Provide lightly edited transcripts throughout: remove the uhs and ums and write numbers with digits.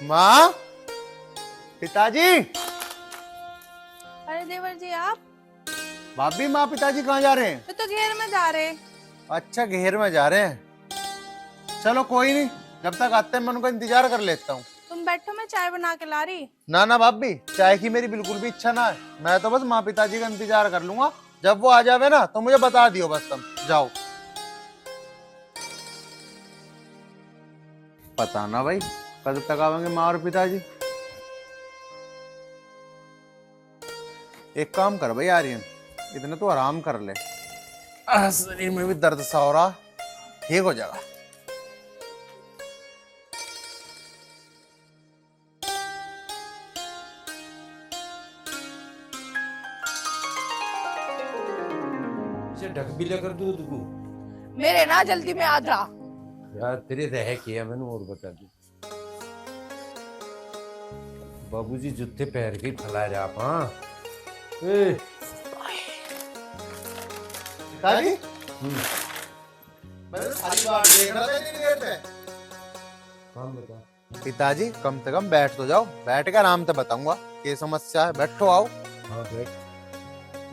माँ, पिताजी। अरे देवर जी आप भाभी, माँ पिताजी कहाँ जा रहे हैं? तो घेर में जा रहे। अच्छा, घेर में जा रहे हैं। चलो कोई नहीं, जब तक आते हैं मैं उनका इंतजार कर लेता हूँ। तुम बैठो, मैं चाय बना के ला रही। ना ना भाभी, चाय की मेरी बिल्कुल भी इच्छा ना है। मैं तो बस माँ पिताजी का इंतजार कर लूंगा। जब वो आ जावे ना तो मुझे बता दियो, बस तुम जाओ। पता ना भाई कब तक आवेंगे माँ और पिताजी। एक काम कर भाई आर्यन, इतने तो आराम कर ले। शरीर में भी दर्द सा हो रहा, ठीक हो जाएगा। इसे ढक भी लेकर दूध को। मेरे ना जल्दी में आ जा। यार तेरे रह किया मैंने और बता दी। बाबूजी जूते पैर के फैला रहे आप। हाँ पिताजी, मैं तो सारी बात देख रहा था इतनी देर से। काम बता। पिताजी कम से कम बैठ तो जाओ, बैठ कर आराम से बताऊंगा क्या समस्या है। बैठो आओ। हाँ बैठ,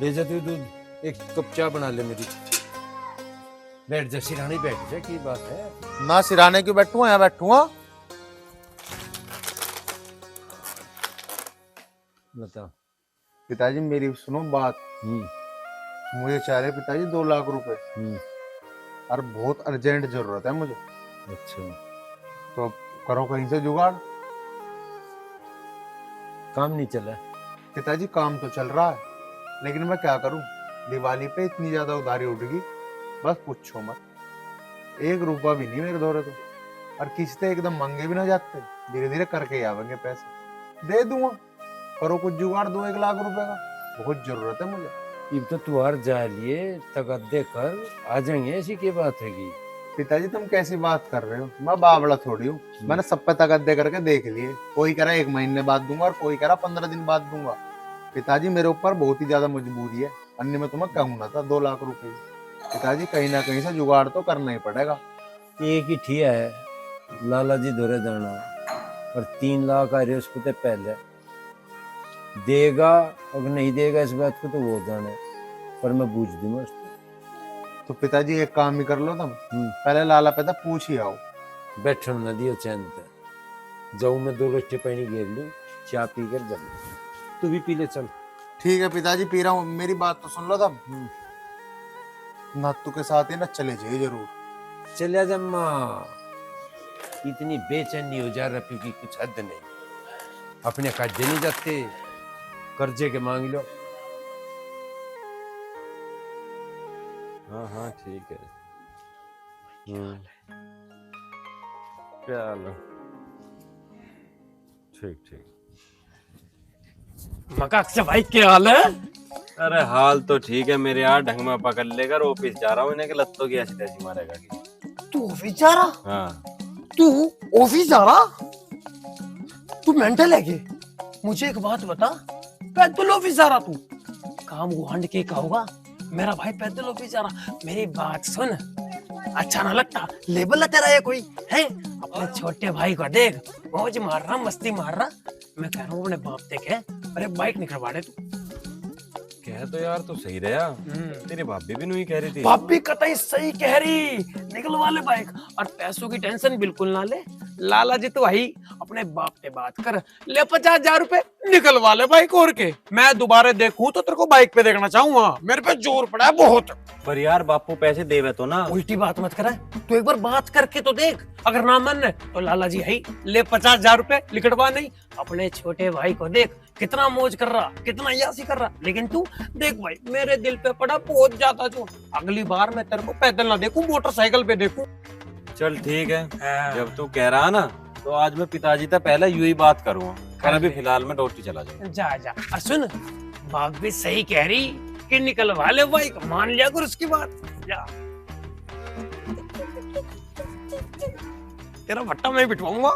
ले जा तू दूध। एक कप चाय बना ले मेरी। बैठ जा सिरानी, बैठ जा। की बात है? ना सिराने क्यों बैठूंगा, यहाँ बैठूंगा। बता। पिताजी मेरी सुनो बात। मुझे चाह रहे पिताजी 2 लाख रुपए, और बहुत अर्जेंट जरूरत है मुझे। अच्छा, तो करो कहीं से जुगाड़। काम नहीं चला? पिताजी काम तो चल रहा है, लेकिन मैं क्या करूं। दिवाली पे इतनी ज्यादा उधारी उठेगी, बस पूछो मत। 1 रुपया भी नहीं मेरे दौरे तो। और किस्तें एकदम महंगे भी ना जाते, धीरे धीरे करके ही आवेंगे पैसे। दे दूंगा, करो कुछ जुगाड़। 2-1 लाख रुपए का बहुत जरूरत है मुझे। इब तो तुहार जा लिए तगद्दे कर आ जाएंगे, ऐसी की बात है की? पिताजी तुम कैसी बात कर रहे हो, मैं बावड़ा थोड़ी हूँ। मैंने सब पे तगद्दे करके देख लिए। कोई कह रहा 1 महीने बाद दूंगा और कोई कह रहा 15 दिन बाद दूंगा। पिताजी मेरे ऊपर बहुत ही ज्यादा मजबूरी है, अन्य में तुम्हें कहूँ ना था 2 लाख रुपए। पिताजी कहीं ना कहीं से जुगाड़ तो करना ही पड़ेगा। एक ही ठिया है, लाला जी धोरे जाना और 3 लाख आ रहे उसको तो पहले देगा। और नहीं देगा इस बात को तो वो जाने, पर मैं बूझ दूंगा उसको। तो पिताजी एक काम ही कर लो तुम, पहले लाला पे पूछ ही आओ। बैठन न दियो चैन पे। जाऊं मैं 2 लोटे पानी घेर लूं, चाय पी कर जब तू भी पी ले चल। ठीक है पिताजी, पी रहा हूँ। मेरी बात तो सुन लो तुम। नातू के साथ ही ना चले जाइए जरूर। चलिया जम्मा, इतनी बेचैनी हो जा रही की कुछ हद नहीं। अपने कर्जे नहीं जाते, कर्जे के मांग लो। हाँ हाँ ठीक है। चलो ठीक ठीक। मकाक से भाई क्या हाल है? अरे हाल तो ठीक है मेरे यार, ढंग में पकड़ लेकर ऑफिस जा रहा हूँ। इन्हें के लत्तों की ऐसी तैसी मारेगा कि। तू ऑफिस जा रहा? हाँ। तू ऑफिस जा रहा? तू मेंटल है क्या? मुझे एक बात बता, पैदल ऑफिस जा रहा तू? काम गुहांड के का होगा? मेरा भाई पैदल ऑफिस जा रहा। मेरी बात सुन, अच्छा ना लगता? लेबल है तेरा ये कोई है? अपने छोटे भाई को देख, मौज मार रहा, मस्ती मार रहा। मैं कह रहा हूँ अपने बाप देखे, अरे बाइक निकलवा दे तू। कह तो यार तू सही रहा। तेरी भाभी भी नहीं कह रही थी। भाभी कतई सही कह रही, निकलवा ले बाइक। और पैसों की टेंशन बिल्कुल ना ले, लाला जी तो भाई अपने बाप से बात कर ले। 50,000 रुपए निकलवा ले बाइक। और के मैं दोबारा देखूं तो तेरे को बाइक पे देखना चाहूंगा। मेरे पे जोर पड़ा है बहुत। पर यार बापू पैसे देवे तो ना। उल्टी बात मत करे, तू एक बार बात करके तो देख। अगर ना मन है तो लाला जी है, ले 50,000 रुपए लिखड़वा। नहीं, अपने छोटे भाई को देख कितना मौज कर रहा, कितना यासी कर रहा। लेकिन तू देख भाई, मेरे दिल पे पड़ा बहुत ज्यादा जोर। अगली बार मैं तेरे को पैदल ना देखूं, मोटरसाइकिल पे देखूं। चल ठीक है, जब तू कह रहा ना तो आज मैं पिताजी से पहले यूं ही बात करूंगा। पर अभी फिलहाल मैं डोटी चला जाऊंगा। जा जा। और सुन, बाप भी सही कह रही कि निकलवा ले बाइक, मान लिया कर उसकी बात। जा, तेरा भट्टा मैं बिठवाऊंगा।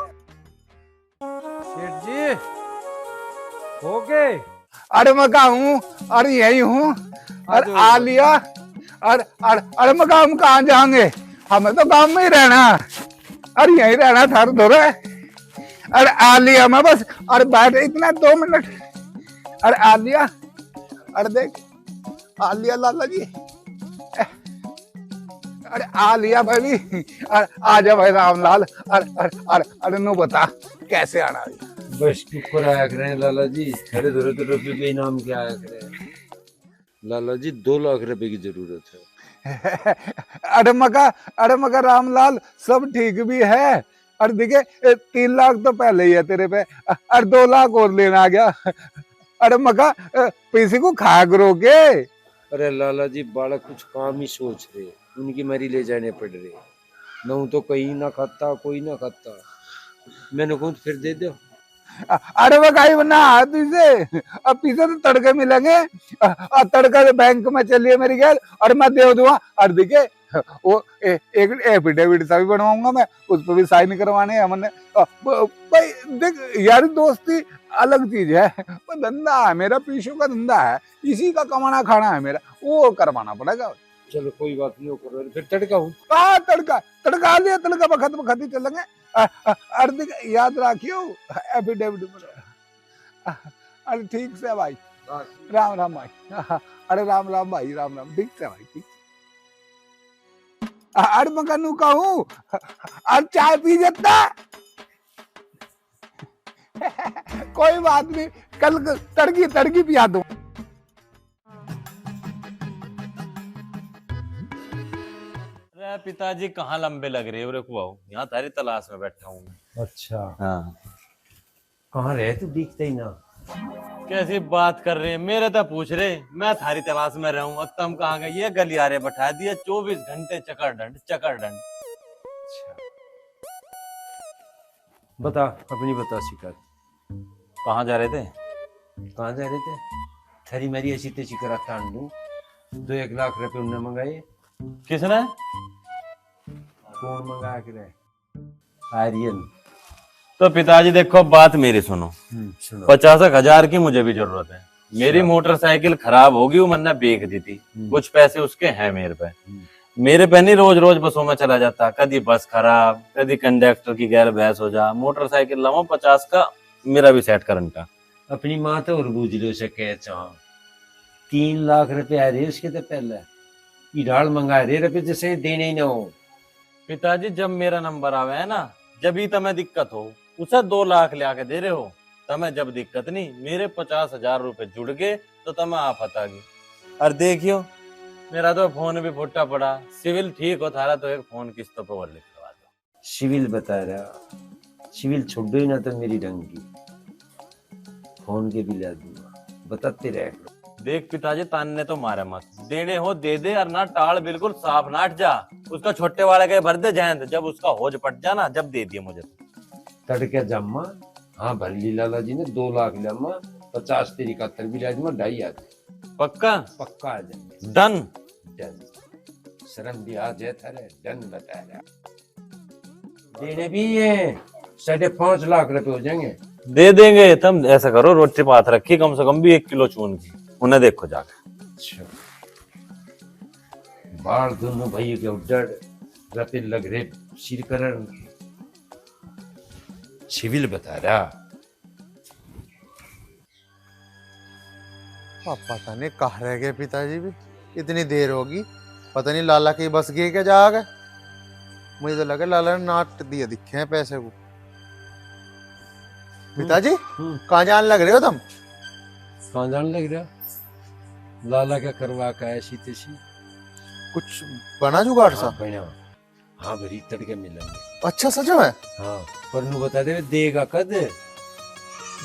सेठ जी हो गए? अरे मैं कहा हूँ, अरे यही हूँ। अरे आ लिया। अरे मैं कहा हम कहाँ जाएंगे, हमें तो गांव में ही रहना। अरे यही रहना था। अरे आ लिया मैं बस। अरे बैठ इतना 2 मिनट। अरे आ लिया। अरे देख आ लिया लाला जी। अरे आ लिया भाई। अरे आ जा भाई रामलाल। अरे अरे अरे अरे नु बता कैसे आना है? बस शुक्र आया करें लाला जी, खड़े धरे तो रुपये के इनाम क्या आया करें। लाला जी 2 लाख रुपए की जरूरत है। अरे मगर रामलाल सब ठीक भी है। अरे देखिए 3 लाख तो पहले ही है तेरे पे। अरे 2 लाख और लेना आ गया। अरे मगा पैसे को खा करोगे? अरे लाला जी बालक कुछ काम ही सोच रहे, उनकी मरी ले जाने पड़ रहे। मैं हूं तो कहीं ना खाता, कोई ना खाता। मैंने कहूँ फिर दे दो। अरे वो काई बना तुझे। अब पीछे तो तड़के मिलेंगे। और तड़का से बैंक में चलिए मेरी गैल और मैं दे दूंगा। और देखिए वो एक एफिडेविट सा भी बनवाऊंगा मैं, उस पर भी साइन करवाने हैं हमने। भाई देख यार दोस्ती अलग चीज है। वो धंधा है मेरा, पीछू का धंधा है, इसी का कमाना खाना है मेरा, वो करवाना पड़ेगा। चलो कोई बात नहीं, वो करो फिर तड़का हूँ। हाँ तड़का लिया, तड़का बखत ही चलेंगे। अरे देख याद रखियो एफिडेविट में। अरे ठीक से भाई, राम राम भाई। अरे राम राम भाई, राम राम। ठीक से भाई, ठीक। अरे मैं कनू कहूँ अरे चाय पी जाता। कोई बात नहीं, कल तड़की पिया दूं। अरे पिताजी कहाँ लंबे लग रहे हो रे कुआओ, यहाँ तारी तलाश में बैठा हूँ मैं। अच्छा हाँ कहाँ रहे तू, दिखता ही ना। कैसी बात कर रहे हैं, मेरे तो पूछ रहे, मैं थारी तलाश में रहूं। अब तुम कहाँ गए? ये गलियारे बैठा दिया 24 घंटे चकरडंड। बता अपनी बता शिकायत। कहाँ जा रहे थे? कहाँ जा रहे थे? थरी मेरी ऐसी तेजी करा तान दूं। 2-1 लाख रुपए उन्होंने मंगाए। किसने? कौन मंगाया करे? आर्यन। तो पिताजी देखो बात मेरी सुनो, सुनो। 50,000 की मुझे भी जरूरत है। मेरी मोटरसाइकिल खराब होगी, वो मैंने बेच दी थी। कुछ पैसे उसके हैं मेरे पे। मेरे पे नहीं रोज रोज बसों में चला जाता, कभी बस खराब, कभी कंडक्टर की गैर बहस हो जा। मोटरसाइकिल लाऊं 50 का, मेरा भी सेट करन का। अपनी माँ तो और बूझ लो से कह चाह 3 लाख रुपए आ रहे उसके तो पहले इडाल मंगा रहे रुपए जैसे देने ही ना हो। पिताजी जब मेरा नंबर आवे है ना, जब ही तुम्हें दिक्कत हो, उसे 2 लाख ले आके दे रहे हो। तुम्हें जब दिक्कत नहीं, मेरे 50,000 रुपए जुड़ गए तो तुम्हें आफत आ गई। और देखियो मेरा तो फोन भी फुट्टा पड़ा। सिविल ठीक हो थारा तो एक फोन किस्तों पे और लिखवा दो। सिविल बता रहा, सिविल छोड़ ही ना तो मेरी रंग की फोन के भी ला दूंगा, बताते रहे। देख पिताजी तानने तो मारे मत, देने हो दे दे और ना टाल, बिल्कुल साफ नाट जा। उसका छोटे वाले के भर दे जयंत, जब उसका होज पट जाना जब दे दिए मुझे। तड़के जम्मा हाँ भर ली लाला जी ने 2 लाख लम्मा 50 तेरी 71 भी ला दूंगा 2.5 आते पक्का? पक्का आ जाएंगे। डन। डन शर्म भी आ जाए थारे, डन बता रहा। देने भी ये 5.5 लाख रुपए हो जाएंगे। दे देंगे। तुम ऐसा करो रोटी पात रखी कम से कम भी 1 किलो चून की, उन्हें देखो जाके। अच्छा बाल दोनों भाई के उड्डर रपे लग रहे सिर करण सिविल बता रहा। अब पता नहीं कहाँ रह गए पिताजी भी, इतनी देर होगी। पता नहीं लाला की बस गए क्या जा गए। मुझे तो लगा लाला ने नाट दिए दिखे हैं पैसे को। पिताजी कहाँ जाने लग रहे हो तुम? कहाँ जाने लग रहा? लाला क्या करवा का ऐसी तैसी कुछ बना जुगाड़ सा? बना हाँ भरी तड़के मिलेंगे। अच्छा सच में? हाँ पर नू बता दे देगा कद।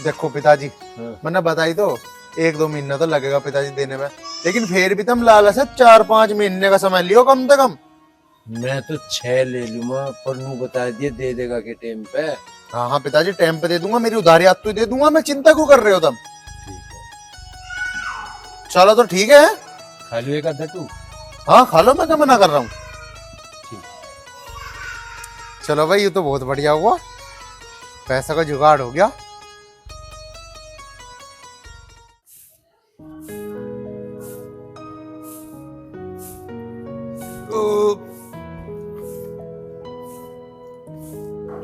देखो पिताजी हाँ। मैंने बताई तो 1-2 महीना तो लगेगा पिताजी देने में, लेकिन फिर भी तुम लाला से 4-5 महीने का समय लियो कम से कम। मैं तो 6 ले लूंगा पर नू बता दिए दे देगा के टाइम पे। हाँ हाँ पिताजी टाइम पे दे दूंगा, मेरी उधारी आज तो दे दूंगा मैं, चिंता क्यों कर रहे हो तुम? ठीक है चलो तो ठीक है। खा लो एक आधा तू। हाँ खा लो, मैं क्या मना कर रहा हूँ। ठीक। चलो भाई ये तो बहुत बढ़िया हुआ, पैसा का जुगाड़ हो गया।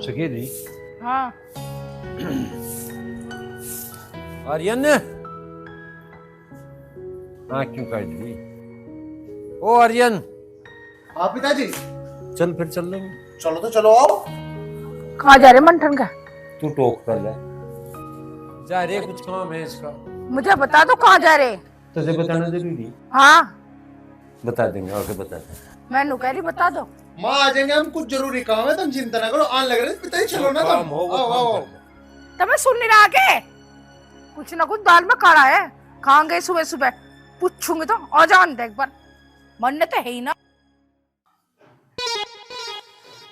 सकेली हाँ आर्यन, हाँ क्यों काट दी? ओ आर्यन, हाँ पिताजी। चल फिर चल लेंगे। चलो तो चलो आओ। कहाँ जा रहे मंथन का? तू टोक कर ले। जा रे, कुछ काम है इसका। मुझे बता दो कहाँ जा रहे? तुझे बताना जरूरी? हाँ बता देंगे, आके बता देंगे। मैं नु कह रही बता दो। माँ आ जाएंगे हम, कुछ जरूरी काम है, तुम चिंता ना करो। आने लग रहे पिताजी, चलो ना काम तुम। हो वो आओ काम आओ। कर ले। तो मैं सुन नहीं रहा के कुछ ना कुछ दाल में काढ़ा है, खाएंगे सुबह सुबह। पूछूंगी तो आ जान दे एक बार, मन तो है ही ना।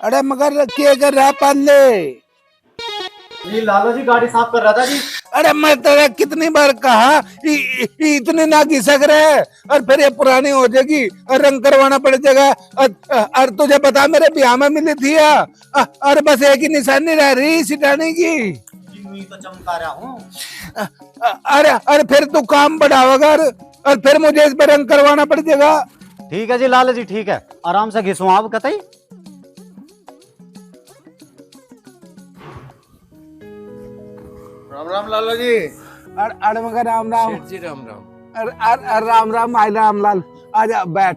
अरे मगर क्या कर रहा पाले? ये लाला जी गाड़ी साफ कर रहा था जी। अरे मैं तेरा कितनी बार कहा इतने ना घिसक रहे, और फिर ये पुरानी हो जाएगी और रंग करवाना पड़ जाएगा। और तुझे बता मेरे ब्याह में मिली थी और बस एक ही निशानी रह रही सिटाने की। जी तो चमका रहा हूँ। अरे फिर तू काम बढ़ाओगा और फिर मुझे इस पर रंग करवाना पड़ जाएगा। ठीक है जी लाला जी, ठीक है, आराम से घिसो आप कतई। राम राम लाला जी। अरे मगर राम राम। सेठ जी राम राम। अरे राम राम आई राम लाल, आजा बैठ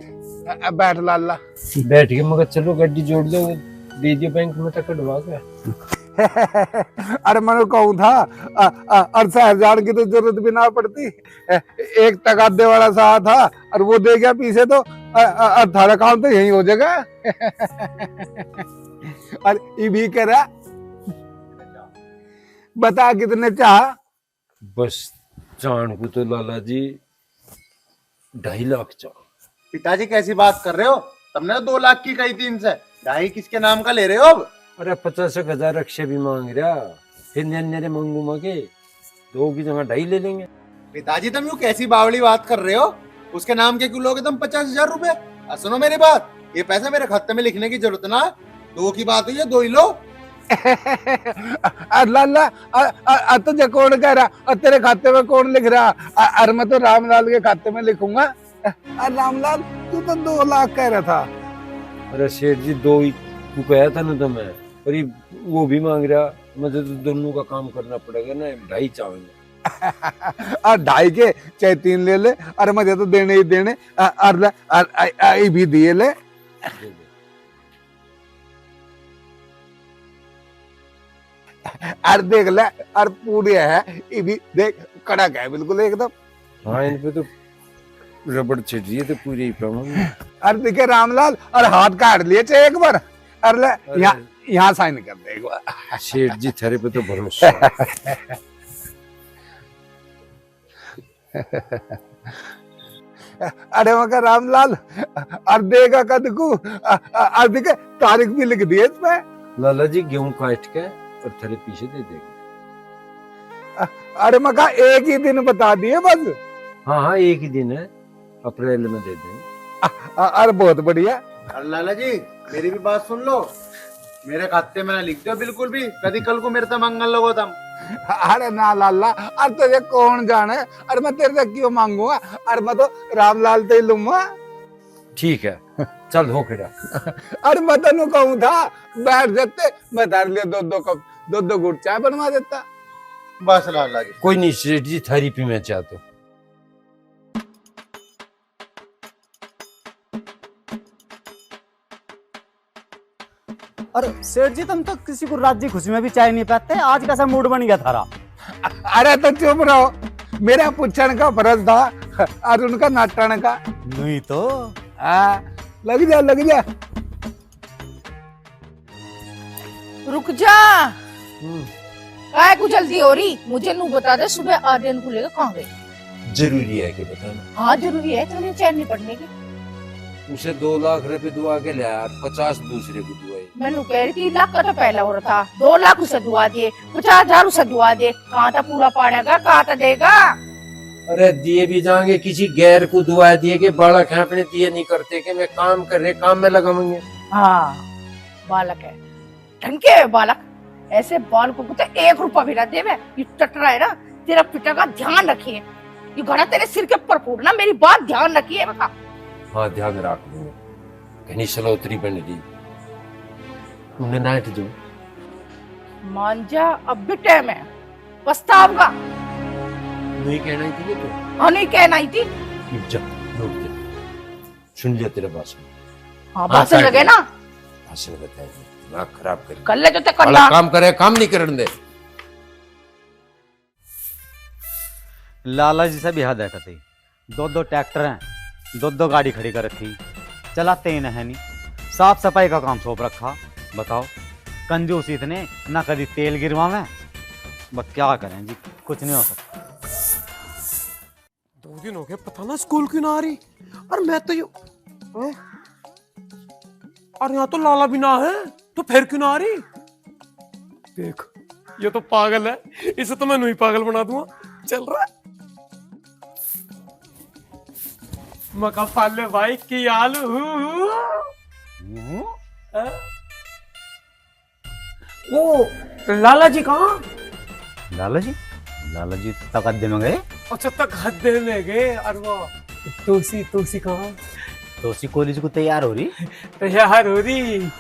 बैठ लाला। बैठ के मगर चलो गाड़ी जोड़ दो, दे दियो बैंक में तक कटवा के। अरे मैंने कहूँ था और शहर जाने की तो जरूरत भी ना पड़ती। एक तगादे वाला सा था और वो दे गया पीछे, तो थारा काम तो यही हो जाएगा। और ये भी कह रहा, बता कितने चाह? बस जान को तो लाला जी 2.5 लाख चाह। पिताजी कैसी बात कर रहे हो? तुमने 2 लाख की कही थी इनसे, 2.5 किसके नाम का ले रहे हो अब? अरे 50,000 अक्षय भी मांग रहा, फिर नन्हे मंगू मगे 2 की जगह 2.5 ले लेंगे। पिताजी तुम यूँ कैसी बावली बात कर रहे हो? उसके नाम के क्यों लोगे तुम 50,000 रुपए? सुनो मेरी बात, ये पैसा मेरे खाते में लिखने की जरूरत ना, 2 की बात हुई है 2 ही लो। लाला तुझे कौन कह रहा और तेरे खाते में कौन लिख रहा? अरे मैं तो रामलाल के खाते में लिखूंगा। रामलाल तू तो 2 लाख कह रहा था। अरे सेठ जी 2 ही तू कहा था ना, तो मैं पर ये वो भी मांग रहा, मुझे तो दोनों का काम करना पड़ेगा ना, 2.5 चाहेंगे। 2.5 के चाहे 3 ले ले, अरे मुझे तो देने ही देने। और भी दिए ले। अरे देख ले, और पूरे है ये भी, देख कड़क है बिल्कुल एकदम। हाँ इन पे तो रबड़ छिट रही है, तो पूरी ही पाऊंगा। अरे देखे रामलाल, और हाथ काट लिए चाहे एक बार। अरे यहाँ साइन कर दे एक बार। सेठ जी थारे पे तो भरोसा है। अरे मगर रामलाल, और देगा कद को, और देखे तारीख भी लिख दी है इसमें। लाला जी गेहूं काट के और थारे पीछे दे देंगे। अरे मका एक ही दिन बता दिए बस। हाँ हाँ एक ही दिन है, अप्रैल में दे देंगे। अरे बहुत बढ़िया। अरे लाला जी मेरी भी बात सुन लो, मेरे खाते में ना लिख दो बिल्कुल भी, कभी कल को मेरे तो मंगल लगो तुम। अरे ना लाला, अरे तुझे कौन जाने, अरे मैं तेरे से क्यों मांगूंगा, अरे मैं तो रामलाल से ही लूंगा। ठीक है चल हो खड़ा। अरे मैं तेन कहूँ था बैठ जाते, मैं धर लिया 2-2 कप 2-2 घूट चाय बनवा देता। बस लाला जी। कोई नहीं सेठ जी, थारी पी मैं चाहता हूँ। और सेठ जी तुम तो किसी को रात जी खुशी में भी चाय नहीं पाते, आज कैसा मूड बन गया थारा? अरे तो चुप रहो, मेरा पूछने का फर्ज था और उनका नाटन का। नहीं तो लग जा लग जा। रुक जा, काय को जल्दी हो रही? मुझे नू बता दे, सुबह आर्यन को लेकर कहाँ गई? जरूरी है कि बताना? हाँ जरूरी है, तुम्हें चैन नहीं पड़ने की। उसे 2 लाख रुपए दुआ के ले यार, 50 दूसरे को दुआई। मैंने कह रही 3 लाख का तो पहला हो रहा था, 2 लाख उसे दुआ दिए, 50,000 उसे दुआ दे, कहाँ था पूरा पाड़ेगा, कहाँ था देगा? अरे दिए भी जाएंगे, किसी गैर को दुआ दिए के बालक है अपने दिए नहीं करते कि मैं काम कर रहे, काम में लगाएंगे। हाँ बालक है, ढंग के बालक, ऐसे बालकों को तो 1 रुपया भी ना देवे। ये टटरा है ना, तेरा पिता का ध्यान रखिए, ये घड़ा तेरे सिर के ऊपर फूटना, मेरी बात ध्यान रखिए। बता हाँ ध्यान रख लूंगा, कहीं सलोतरी बन रही उन्हें नाट जो मान जा, अब भी टाइम है, पछताओगा। नहीं कहना ही थी तो हाँ, नहीं कहना ही थी। जा नोट दे, सुन लिया तेरे पास में। हाँ, बस लगे ना, भाषण बताया दिमाग खराब कर कर ले जो ते वाला करना। काम करे, काम नहीं करने दे। लाला जी से भी हद है कतई। दो दो ट्रैक्टर हैं, दो दो गाड़ी खड़ी कर रखी, चलाते ही न है नहीं, साफ सफाई का काम सौंप रखा। बताओ, कंजूस इतने, ना कभी तेल गिरवा में। बस क्या करें जी, कुछ नहीं हो सकता। 2 दिन हो गए, पता ना स्कूल क्यों ना आ रही। और मैं तो और यहाँ तो लाला भी ना है, तो फिर क्यों ना आ रही। देख, ये तो पागल है, इसे तो मैं नहीं पागल बना दूंगा। चल रहा है मका पाले भाई की आलू। ओ लाला जी कहाँ? लाला जी? लाला जी तकद्दे में गए। अच्छा, तक हद्दे में गए। और वो तोसी कहाँ? तो उसी कॉलेज को तैयार हो रही, तैयार हो रही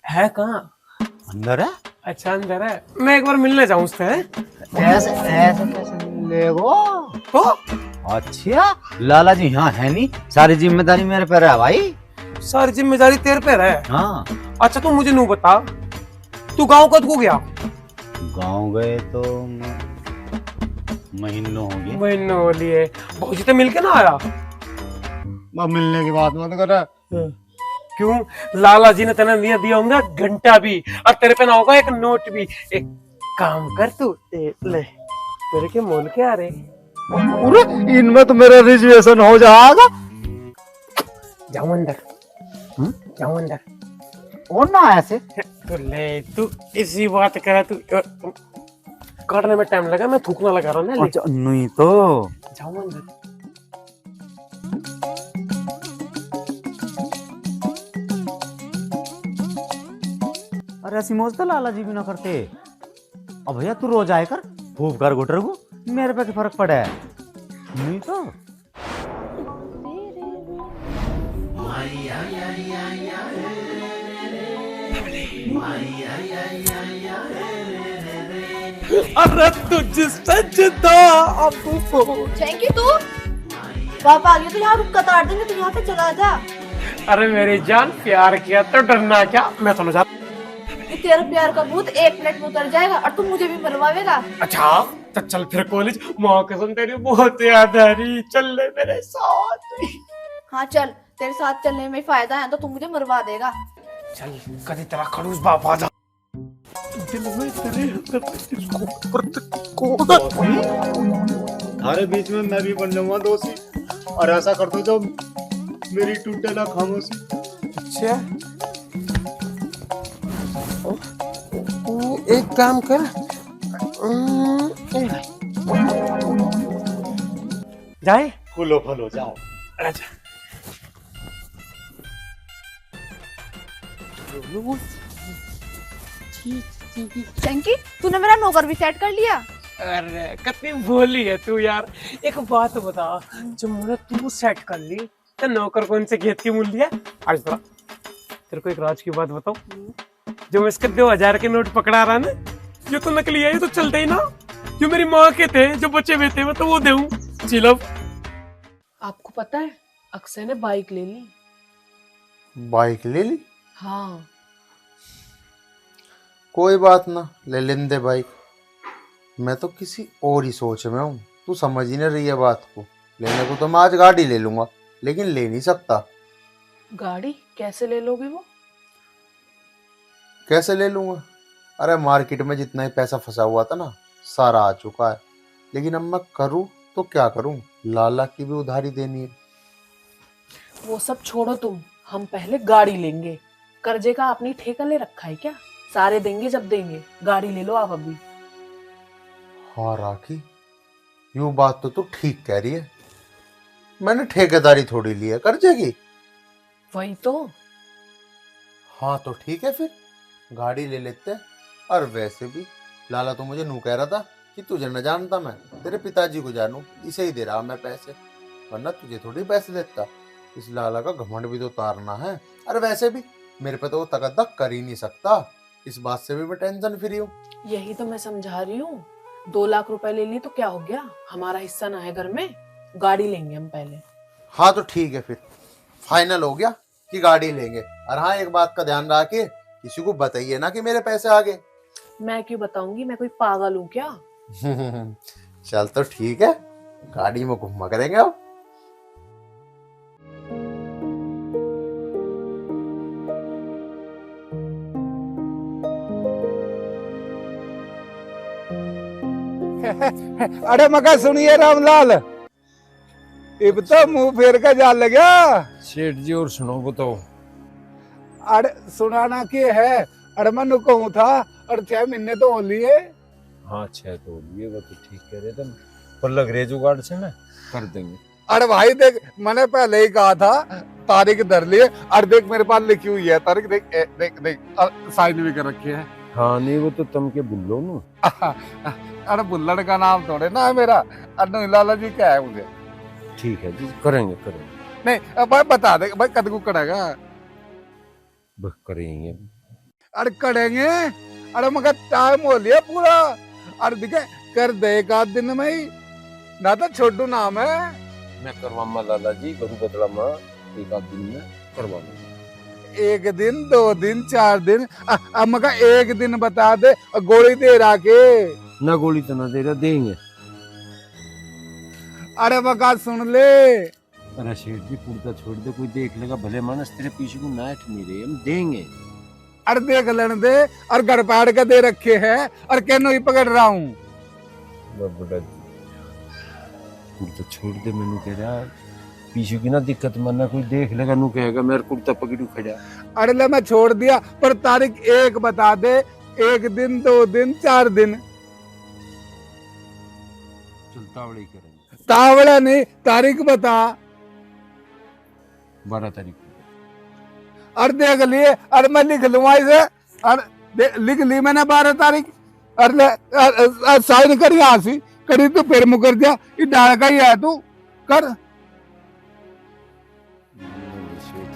है कहाँ? अंदर है। अच्छा, अंदर है। मैं एक बार मिलने जाऊं उससे। ऐसे ऐसे कैसे मिलेगो? तो अच्छा, लाला जी यहाँ है नहीं, सारी जिम्मेदारी मेरे पर है भाई। सारी जिम्मेदारी तेरे पे है। हाँ। अच्छा, तू मुझे नू बता, तू गांव कब को गया? गांव गए तो महीनों हो गए। महीनों हो लिए। भौजी तो मिलके ना आया? मिलने की बात मत कर। क्यों? लाला जी ने तेने दिया दिया होगा घंटा भी, और तेरे पे ना होगा एक नोट भी। एक काम कर तू, ले मेरे के मोल के आ रहे। अरे इनमें तो मेरा रिजर्वेशन हो जाएगा। जाओ अंदर, जाओ अंदर। और ना ऐसे तो ले, तू इसी बात करा। तू काटने में टाइम लगा, मैं थूकना लगा रहा हूँ ना। अच्छा, नहीं तो जाओ अंदर। अरे ऐसी मौज तो लाला जी भी ना करते। अब भैया तू रोज आए कर, फूफ कर गुटर को, मेरे पे क्या फर्क पड़ा है? नहीं तो अरे तुझसे जुदा अब थैंक यू। तू पापा आ गया तो यहाँ रुक कतार देंगे, तू यहाँ पे चला जा। अरे मेरी जान, प्यार किया तो डरना क्या। मैं तो ना जा। तेरा प्यार का भूत 1 मिनट में उतर जाएगा और तू मुझे भी मरवाएगा। अच्छा, तो चल फिर कॉलेज। माँ कसम तेरी बहुत याद आ रही, चल ले मेरे साथ। हाँ चल, तेरे साथ चलने में फायदा है तो तू मुझे मरवा देगा। चल, कभी तेरा खड़ूस बाप आ जा। दिल में तेरे अरे बीच में मैं भी बन जाऊंगा दोषी, और ऐसा कर दो जो मेरी टूटे ना खामोशी। अच्छा, एक काम कर, जाए फूलो फलो जाओ। अच्छा, चंकी, तूने मेरा नौकर भी सेट कर लिया। अरे कितनी भोली है तू यार। एक बात बता, जब मैंने तू सेट कर ली तो नौकर कौन से खेत की मूल्य है? आज बता, तेरे को एक राज की बात बताऊं। जो मैं इसके 2000 के नोट पकड़ा रहा ना, ये तो नकली है, ये तो चलते ही ना। जो मेरी माँ के थे, जो बचे हुए थे, मैं तो वो दूं। चिलम। आपको पता है, अक्षय ने बाइक ले ली। बाइक ले ली? हाँ। कोई बात ना, ले लेंदे बाइक। मैं तो किसी और ही सोच में हूँ, तू समझ ही नहीं रही है बात को। लेने को तो मैं आज गाड़ी ले लूंगा, लेकिन ले नहीं सकता। गाड़ी कैसे ले लोगे वो? कैसे ले लूंगा? अरे मार्केट में जितना ही पैसा फंसा हुआ था ना, सारा आ चुका है। लेकिन अब मैं करूँ तो क्या करूँ? लाला की भी उधारी देनी है। वो सब छोड़ो तुम, हम पहले गाड़ी लेंगे। कर्जे का आपने ठेका ले रखा है क्या? सारे देंगे जब देंगे। गाड़ी ले लो आप अभी। हाँ राखी, यूं बात तो तू ठीक कह रही है। मैंने ठेकेदारी थोड़ी ली है कर्जे की। वही तो। हाँ तो ठीक है, फिर गाड़ी ले लेते हैं। और वैसे भी लाला तो मुझे नू कह रहा था कि तुझे न जानता, मैं तेरे पिताजी को जानू, इसे ही दे रहा मैं पैसे, वरना तुझे थोड़ी पैसे देता। इस लाला का घमंड भी तो उतारना है। अरे वैसे भी मेरे पे तो वो तकद्दा कर ही नहीं सकता। इस बात से भी मैं टेंशन फ्री हूँ। यही तो मैं समझा रही हूँ। 2 लाख रुपए ले ली तो क्या हो गया, हमारा हिस्सा ना है घर में, गाड़ी लेंगे हम पहले। हाँ तो ठीक है, फिर फाइनल हो गया कि गाड़ी लेंगे। और हाँ, एक बात का ध्यान रखिए, किसी को बताइए ना कि मेरे पैसे आ गए। मैं क्यों बताऊंगी, मैं कोई पागल हूँ क्या? चल तो ठीक है, गाड़ी में घुमा करेंगे अब। अरे मगर सुनिए रामलाल, इब तो मुंह फेर के जा लगा। सेठ जी और सुनो बताओ। अरे सुनाना के है, अरे मैं कहूँ था, और 6 महीने तो हो लिए। हाँ 6 तो लिए, वो तो ठीक कह रहे थे, पर लग रहे जुगाड़ से ना कर देंगे। अरे भाई देख, मैंने पहले ही कहा था तारीख धर लिए। अरे देख मेरे पास लिखी हुई है तारीख, देख देख देख, साइन भी कर रखी है। हाँ नहीं वो तो तुम के बुल्लो नु। अरे बुल्लड़ का नाम थोड़े ना है मेरा, अनु लाला जी क्या है मुझे। ठीक है जी, करेंगे करेंगे। नहीं अब भाई बता दे भाई, कद को करेगा। बस करेंगे। अरे करेंगे, अरे मगर टाइम हो लिया पूरा। अरे देखे कर दे 1 आध दिन में ही, ना तो छोटू नाम है। मैं करवाऊंगा लाला जी, बहु बदला माँ 1 आध दिन में करवाऊंगा। 1 दिन 2 दिन 4 दिन, अब मगर 1 दिन बता दे, गोली दे रहा के। ना गोली तो ना दे रहा, देंगे। अरे मगर सुन ले, अरे शेठ जी कुर्ता छोड़ दे, कोई देख लेगा भले मानस, तेरे पीछे को नाट नहीं रहे, हम देंगे। अरे देख लेने दे, और घर पाड़ के दे रखे हैं, और कहनो ही पकड़ रहा हूँ। बड़ा कुर्ता छोड़ दे, मैंने कह रहा पीछे की ना दिक्कत मानना, कोई देख लेगा नू कहेगा मेरा कुर्ता पकड़ू खड़ा। अरे ले मैं छोड़ दिया, पर तारीख 1 बता दे, 1 दिन 2 दिन 4 दिन। चल तावड़े करेंगे। तावड़ा नहीं, तारीख बता। 12 तारीख को। अरे देख लिए, अरे मैं लिख लूंगा इसे। अरे लिख ली मैंने 12 तारीख। अरे साइन कर यहाँ से, करी तो फिर मुकर दिया, ये डाल का ही है तू कर।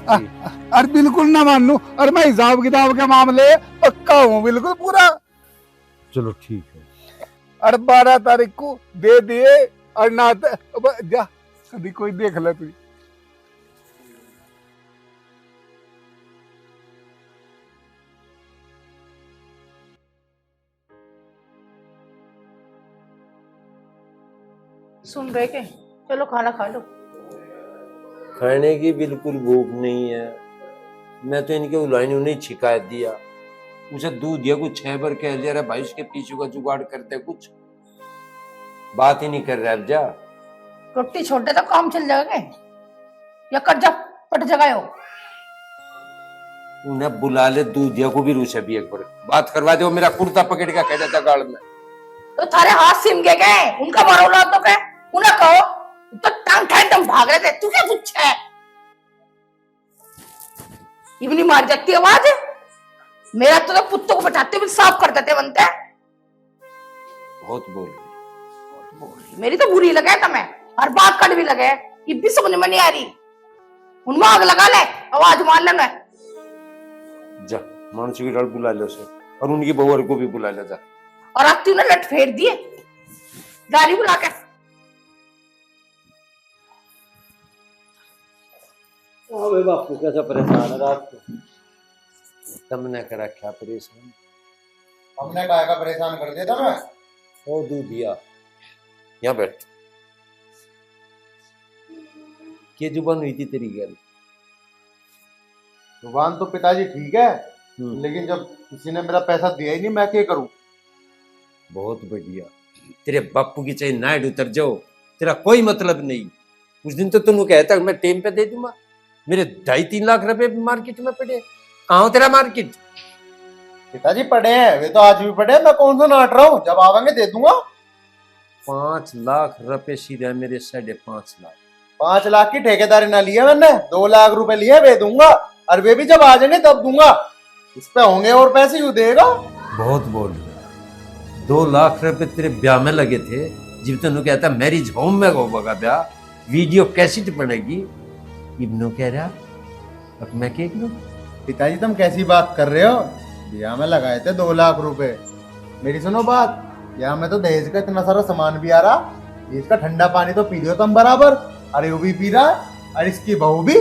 अरे बिल्कुल ना मानू, और मैं हिसाब किताब के मामले पक्का हूँ बिल्कुल पूरा। चलो ठीक है। अरे 12 तारीख को दे दिए, और ना जा कभी कोई देख ले तू। सुन रहे के, चलो खाना खा लो। खाने की बिल्कुल भूख नहीं है। मैं तो इनके उलाइन नहीं शिकायत दिया, उसे दूध दिया, कुछ 6 बार कह दिया, भाई उसके पीछे का जुगाड़ करते, कुछ बात ही नहीं कर रहा। अब जा रोटी छोड़ दे तो काम चल जाएगा, या कर जा पट जगह हो। उन्हें बुला ले, दूध दिया को भी रूसे भी एक बार बात करवा दे। वो मेरा कुर्ता पकड़ के कह जाता गाड़ में, तो थारे हाथ सिम गए, उनका मारो ला तो क्या, उन्हें कहो तो टांग ठाए तुम भाग रहे थे, तू क्या कुछ है? इवनी मार जाती आवाज, मेरा तो पुत्तों को बैठाते हुए साफ कर देते बनते हैं। बहुत बोल रही। मेरी तो बुरी लगे तुम्हें, हर बात कड़ भी लगे, ये भी समझ में नहीं आ रही। उनमें आग लगा ले, आवाज मार लेना। जा मानसी की डाल बुला ले उसे, और उनकी बहू को भी बुला ले जा। और अब तूने लट फेर दिए गाड़ी बुला के। अबे बापू कैसा परेशान है रात को, तुमने करा क्या परेशान? हमने काय का परेशान कर दिया था मैं? ओ दूध दिया, यहाँ बैठ। क्या जुबान हुई थी तेरी गैल? जुबान तो पिताजी ठीक है, लेकिन जब किसी ने मेरा पैसा दिया ही नहीं, मैं क्या करूं? बहुत बढ़िया, तेरे बापू की चाहे नाइट उतर जाओ, तेरा कोई मतलब नहीं। उस दिन तो तुम कहता मैं टेम पे दे दूंगा, मेरे 2.5-3 लाख रुपए मार्केट में पड़े। कहाँ हो तेरा मार्केट? पिताजी पड़े हैं, वे तो आज भी पड़े हैं, मैं कौन सा नाट रहा हूँ, जब आवेंगे दे दूंगा। 5 लाख रुपए सीधे मेरे 5.5 लाख। 5 लाख की ठेकेदारी ना लिया मैंने, 2 लाख रुपए लिए, वे दूंगा, और वे भी जब आ जाएंगे तब दूंगा। इस पे होंगे और पैसे यूं देगा। बहुत बोल रहा। 2 लाख रुपए तेरे ब्याह में लगे थे, जब तेनू कहता मैरिज होम में होगा ब्याह, वीडियो कैसेट बनेगी, इब्नो कह रहा अब मैं क्या करूं? पिताजी तुम कैसी बात कर रहे हो? ब्याह में लगाए थे 2 लाख रुपए। मेरी सुनो बात, यहाँ में तो दहेज का इतना सारा सामान भी आ रहा, इसका ठंडा पानी तो पी लियो तुम बराबर, अरे वो भी पी रहा है, और इसकी बहू भी,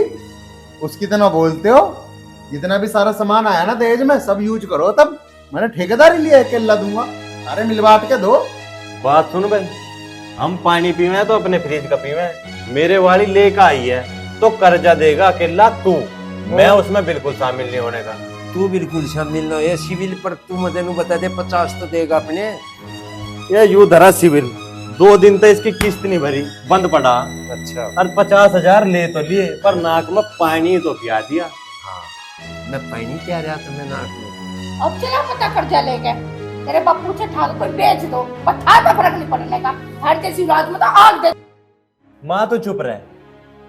उसकी तरह बोलते हो। जितना भी सारा सामान आया ना दहेज में सब यूज करो, तब मैंने ठेकेदारी लिया है, केला दूंगा, अरे मिल बांट के दो। बात सुन भाई, हम पानी पीवे तो अपने फ्रिज का पीवे, मेरे वाली लेकर आई है तो कर्जा देगा अकेला तू, मैं उसमें बिल्कुल शामिल नहीं होने का। तू बिल्कुल शामिल न है सिविल पर, तू मजे नु बता दे 50 तो देगा अपने। ये यू धरा सिविल, 2 दिन तक इसकी किस्त नहीं भरी, बंद पड़ा। अच्छा और 50,000 ले तो लिए, पर नाक में पानी तो पिया दिया। मैं पानी क्या रहा था मैं नाक में। अब चला पता कर्जा लेके तेरे बापू से ठाक कोई बेच दो, पत्थर में फर्क नहीं पड़ने का। हर जैसी रात में तो आग दे। माँ तो चुप रहे,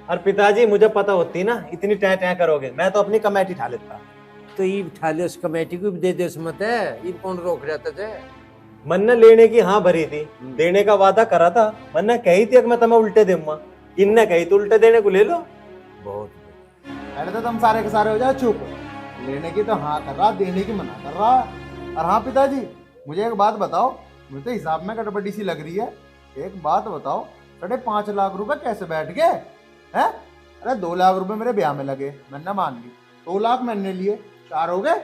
और पिताजी मुझे पता होती ना इतनी टै टै करोगे, मैं तो अपनी कमेटी उठा लेता। तो ये उठा ले उस कमेटी को भी दे दे, मत है ये कौन रोक रहा था। मन ने लेने की हाँ भरी थी, देने का वादा करा था, मन ने कही थी कि मैं तुम्हें उल्टे दूंगा, इनने कही तो उल्टे देने को ले लो। बहुत पहले तो तुम सारे के सारे हो जाओ चुप, लेने की तो हाँ कर रहा, देने की मना कर रहा। और हाँ पिताजी, मुझे एक बात बताओ, मुझे तो हिसाब में गड़बड़ी सी लग रही है। एक बात बताओ, 5.5 लाख रुपए कैसे बैठ गए हैं? अरे 2 लाख रुपए मेरे ब्याह में लगे, मैंने मान ली, 2 लाख मैंने लिए, 4 हो गए,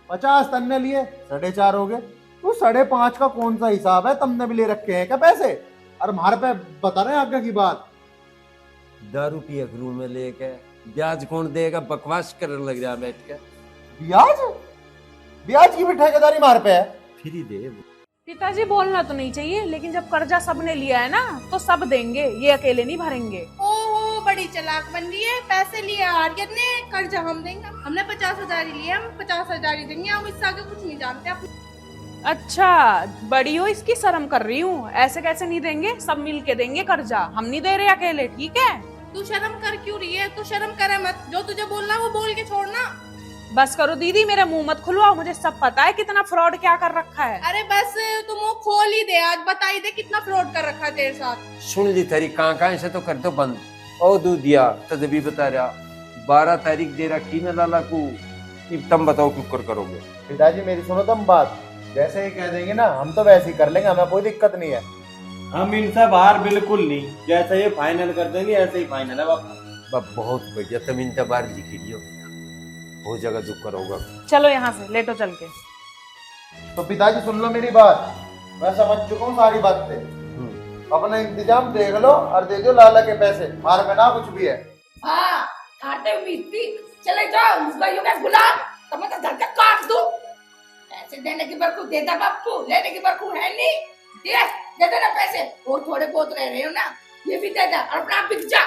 50 तन्ने लिए, 4.5 हो गए। तो 5.5 का कौन सा हिसाब है? तुमने भी ले रखे हैं क्या पैसे? और हमारे पे बता रहे हैं आगे की बात। दारू पिया रूम में लेके ब्याज कौन देगा, बकवास करने लग रहा बैठ के। ब्याज? ब्याज की भी ठेकेदारी मार पे है। फ्री दे पिताजी बोलना तो नहीं चाहिए, लेकिन जब कर्जा सबने लिया है ना तो सब देंगे, ये अकेले नहीं भरेंगे। ओहो बड़ी चालाक बन रही है, पैसे लिए आर्यन ने, कर्जा हम देंगे। हमने 50,000 ही लिए, हम 50,000 ही देंगे, हम इससे आगे कुछ नहीं जानते। अच्छा बड़ी हो, इसकी शर्म कर रही हूँ, ऐसे कैसे नहीं देंगे, सब मिल के देंगे कर्जा, हम नहीं दे रहे अकेले, ठीक है। तू शर्म कर क्यों रही है? तू शर्म करे मत, जो तुझे बोलना वो बोल के छोड़ना। बस करो दीदी, मेरा मुंह मत खुलवाओ, मुझे सब पता है कितना फ्रॉड क्या कर रखा है। अरे बस तू मुंह खोल ही दे, आज बता ही दे कितना फ्रॉड कर रखा है तेरे साथ। सुन ली तारीख कहाँ से तो कर दो बंद। ओ दू दिया तभी बता रहा, 12 तारीख दे रखी ना लाला को, तुम बताओ क्यों कर करोगे। पिताजी मेरी सुनो तुम बात, जैसे ही कह देंगे ना हम तो वैसे ही कर लेंगे, हमें कोई दिक्कत नहीं है। हम इनसे बाहर बिल्कुल नहीं, जैसे ये फाइनल कर देंगे ऐसे ही फाइनल है बापू। बहुत बढ़िया, तुम इन बार लिख लियो, हो जगह जो करोगा। चलो यहाँ से लेटो चल के। तो पिताजी सुन लो मेरी बात, मैं समझ चुका हूँ सारी बातें, अपना इंतजाम देख लो और दे दो लाला के पैसे, मार में ना कुछ भी है। हाँ खाते मिट्टी चले जाओ, लुगाइयों के गुलाम, तो मैं तो घर के काट दूं। पैसे देने की बरकू देता बापू, लेने की बरकू है नहीं। दे देना पैसे, और थोड़े बहुत रह रहे हो ना, ये भी दे दे और अपना बिक जा।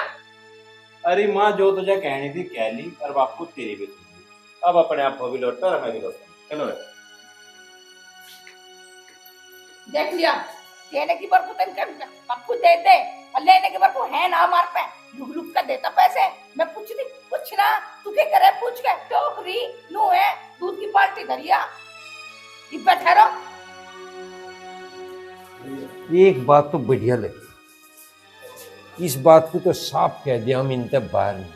अरे माँ जो तुझे कहनी थी कह ली, और बापू तेरी भी सुन ली, अब अपने आप को भी लौटता और हमें भी लौटता। चलो देख लिया, देने की बरकू तेरे बापू दे दे, और लेने की बरकू है ना हमारे पे, लुक लुक का देता पैसे। मैं पूछती कुछ ना, तू क्या करे पूछ के, टोकरी नू है, दूध की बाल्टी धरिया, इब्बा ठहरो। एक बात तो बढ़िया लगी, इस बात को तो साफ कह दिया, हम इनते बाहर नहीं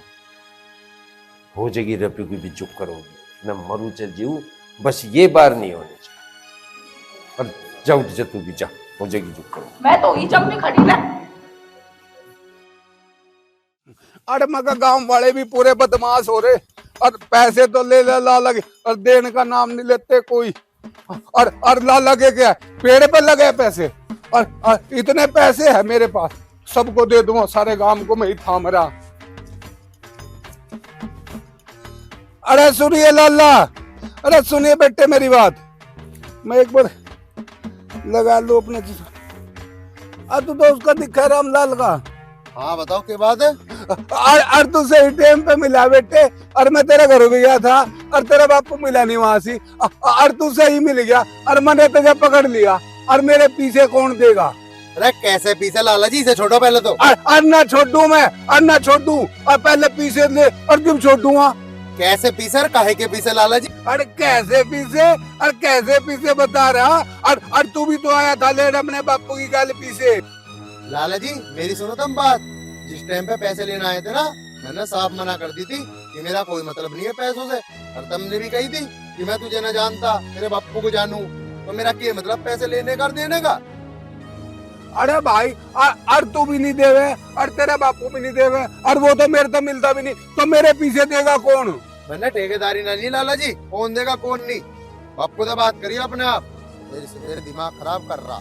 हो जाएगी। रपी को भी चुप करोगे, मैं मरू चल जीव, बस ये बार नहीं होने चाहिए। और जाओ जा, तू भी जा, हो जाएगी चुप करो। मैं तो ही जब में खड़ी ना। अरे मगर गांव वाले भी पूरे बदमाश हो रहे, और पैसे तो ले ला लगे और देने का नाम नहीं लेते कोई। और ला लगे क्या, पेड़ पे लगे पैसे, और इतने पैसे है मेरे पास, सबको दे दूंगा, सारे गांव को मैं ही थाम रहा। अरे सुनिए लाला, अरे सुनिए बेटे मेरी बात, मैं एक बार लगा लो अपने। अब तो उसका दिखा रामलाल का। हाँ बताओ क्या बात है? और तू सही टाइम पे मिला बेटे, और मैं तेरे घर भी गया था और तेरा बापू मिला नहीं वहां से, और तू सही मिल गया और मैंने तुझे पकड़ लिया, और मेरे पीछे कौन देगा? अरे कैसे पीछे लाला जी, इसे छोड़ो पहले तो। और ना छोड़ू मैं, और ना छोड़ू, और पहले पीछे ले और जब छोड़ूंगा। कैसे पीछे और काहे के पीछे लाला जी? अरे कैसे पीछे, और कैसे पीछे बता रहा, और तू भी तो आया था ले अपने बापू की गाल पीछे। लाला जी मेरी सुनो तुम बात, जिस टाइम पे पैसे लेने आए थे ना, मैंने साफ मना कर दी थी कि मेरा कोई मतलब नहीं है पैसों से, और तुमने भी कही थी कि मैं तुझे न जानता, तेरे बापू को जानूं, तो मेरा क्या मतलब पैसे लेने का और देने का? अरे भाई और तू भी नहीं देवे और तेरे बापू भी नहीं देवे और वो तो मेरे तो मिलता भी नहीं, तो मेरे पीछे देगा कौन? मैंने ठेकेदारी ना ली लाला जी, कौन देगा कौन नहीं। बापू से बात करिए अपने आप, मेरे दिमाग खराब कर रहा।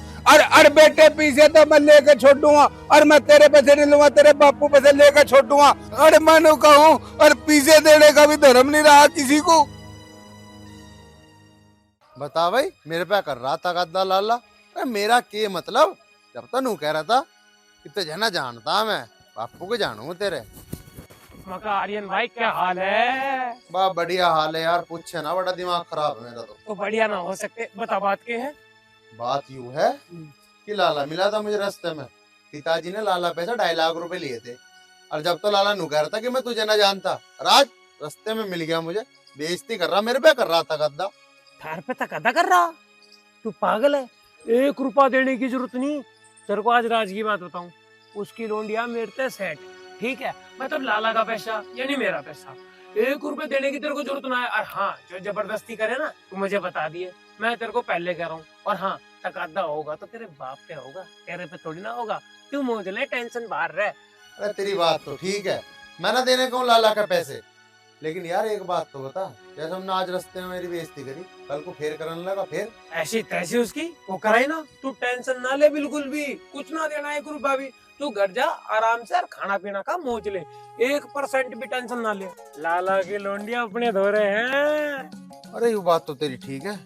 अरे बेटे पीछे तो मैं लेके छोड़ दूंगा और मैं तेरे पैसे नहीं लूंगा, तेरे बापू पैसे लेके छोड़ दूंगा। अरे मैं कहूँ और पीछे देने का भी धर्म नहीं रहा किसी को। बता भाई, मेरे पे कर रहा था गद्दा लाला। अरे मेरा के मतलब, जब तो नू कह रहा था कि तुझे ना जानता मैं, बापू को जानू तेरे। मका आर्यन भाई क्या हाल है? बा बढ़िया हाल है यार, पूछे ना, बड़ा दिमाग खराब है मेरा तो बढ़िया ना हो सकते, बता बात के है? बात यूं है कि लाला मिला था मुझे रास्ते में। पिताजी ने लाला पैसे 2.5 लाख रुपए लिए थे, और जब तो लाला नू कह रहा था कि मैं तुझे ना जानता, राज रास्ते में मिल गया मुझे, बेइज्जती कर रहा, मेरे पे कर रहा था गद्दा। थार पे तक अदा कर रहा? तू पागल है, 1 रुपया देने की जरूरत नहीं। तेरे को आज राज की बात बताऊं, उसकी लोंडिया मेरे से सेट, ठीक है? मतलब लाला का पैसा यानी मेरा पैसा, 1 रुपए देने की तेरे को जरूरत ना है। और हाँ, जो जबरदस्ती करे ना, तू मुझे बता दिए, मैं तेरे को पहले कह रहा हूँ। और हाँ, तकादा होगा तो तेरे बाप पे होगा, तेरे पे थोड़ी ना होगा। तू मौज ले, टेंशन बाहर रह। अरे तेरी बात तो ठीक है, मैं ना देने को हूँ लाला का पैसे, लेकिन यार एक बात तो बता, जैसे हमने आज रास्ते में मेरी बेइज्जती करी, कल को फिर करने लगा फिर? ऐसी तैसी उसकी वो कराई ना, तू टेंशन ना ले, बिल्कुल भी कुछ ना देना 1 रुपया भी। तू घर जा आराम से और खाना पीना का मौज ले, 1% भी टेंशन ना ले। लाला की लोंडिया अपने धो रहे हैं। अरे ये बात तो तेरी ठीक है,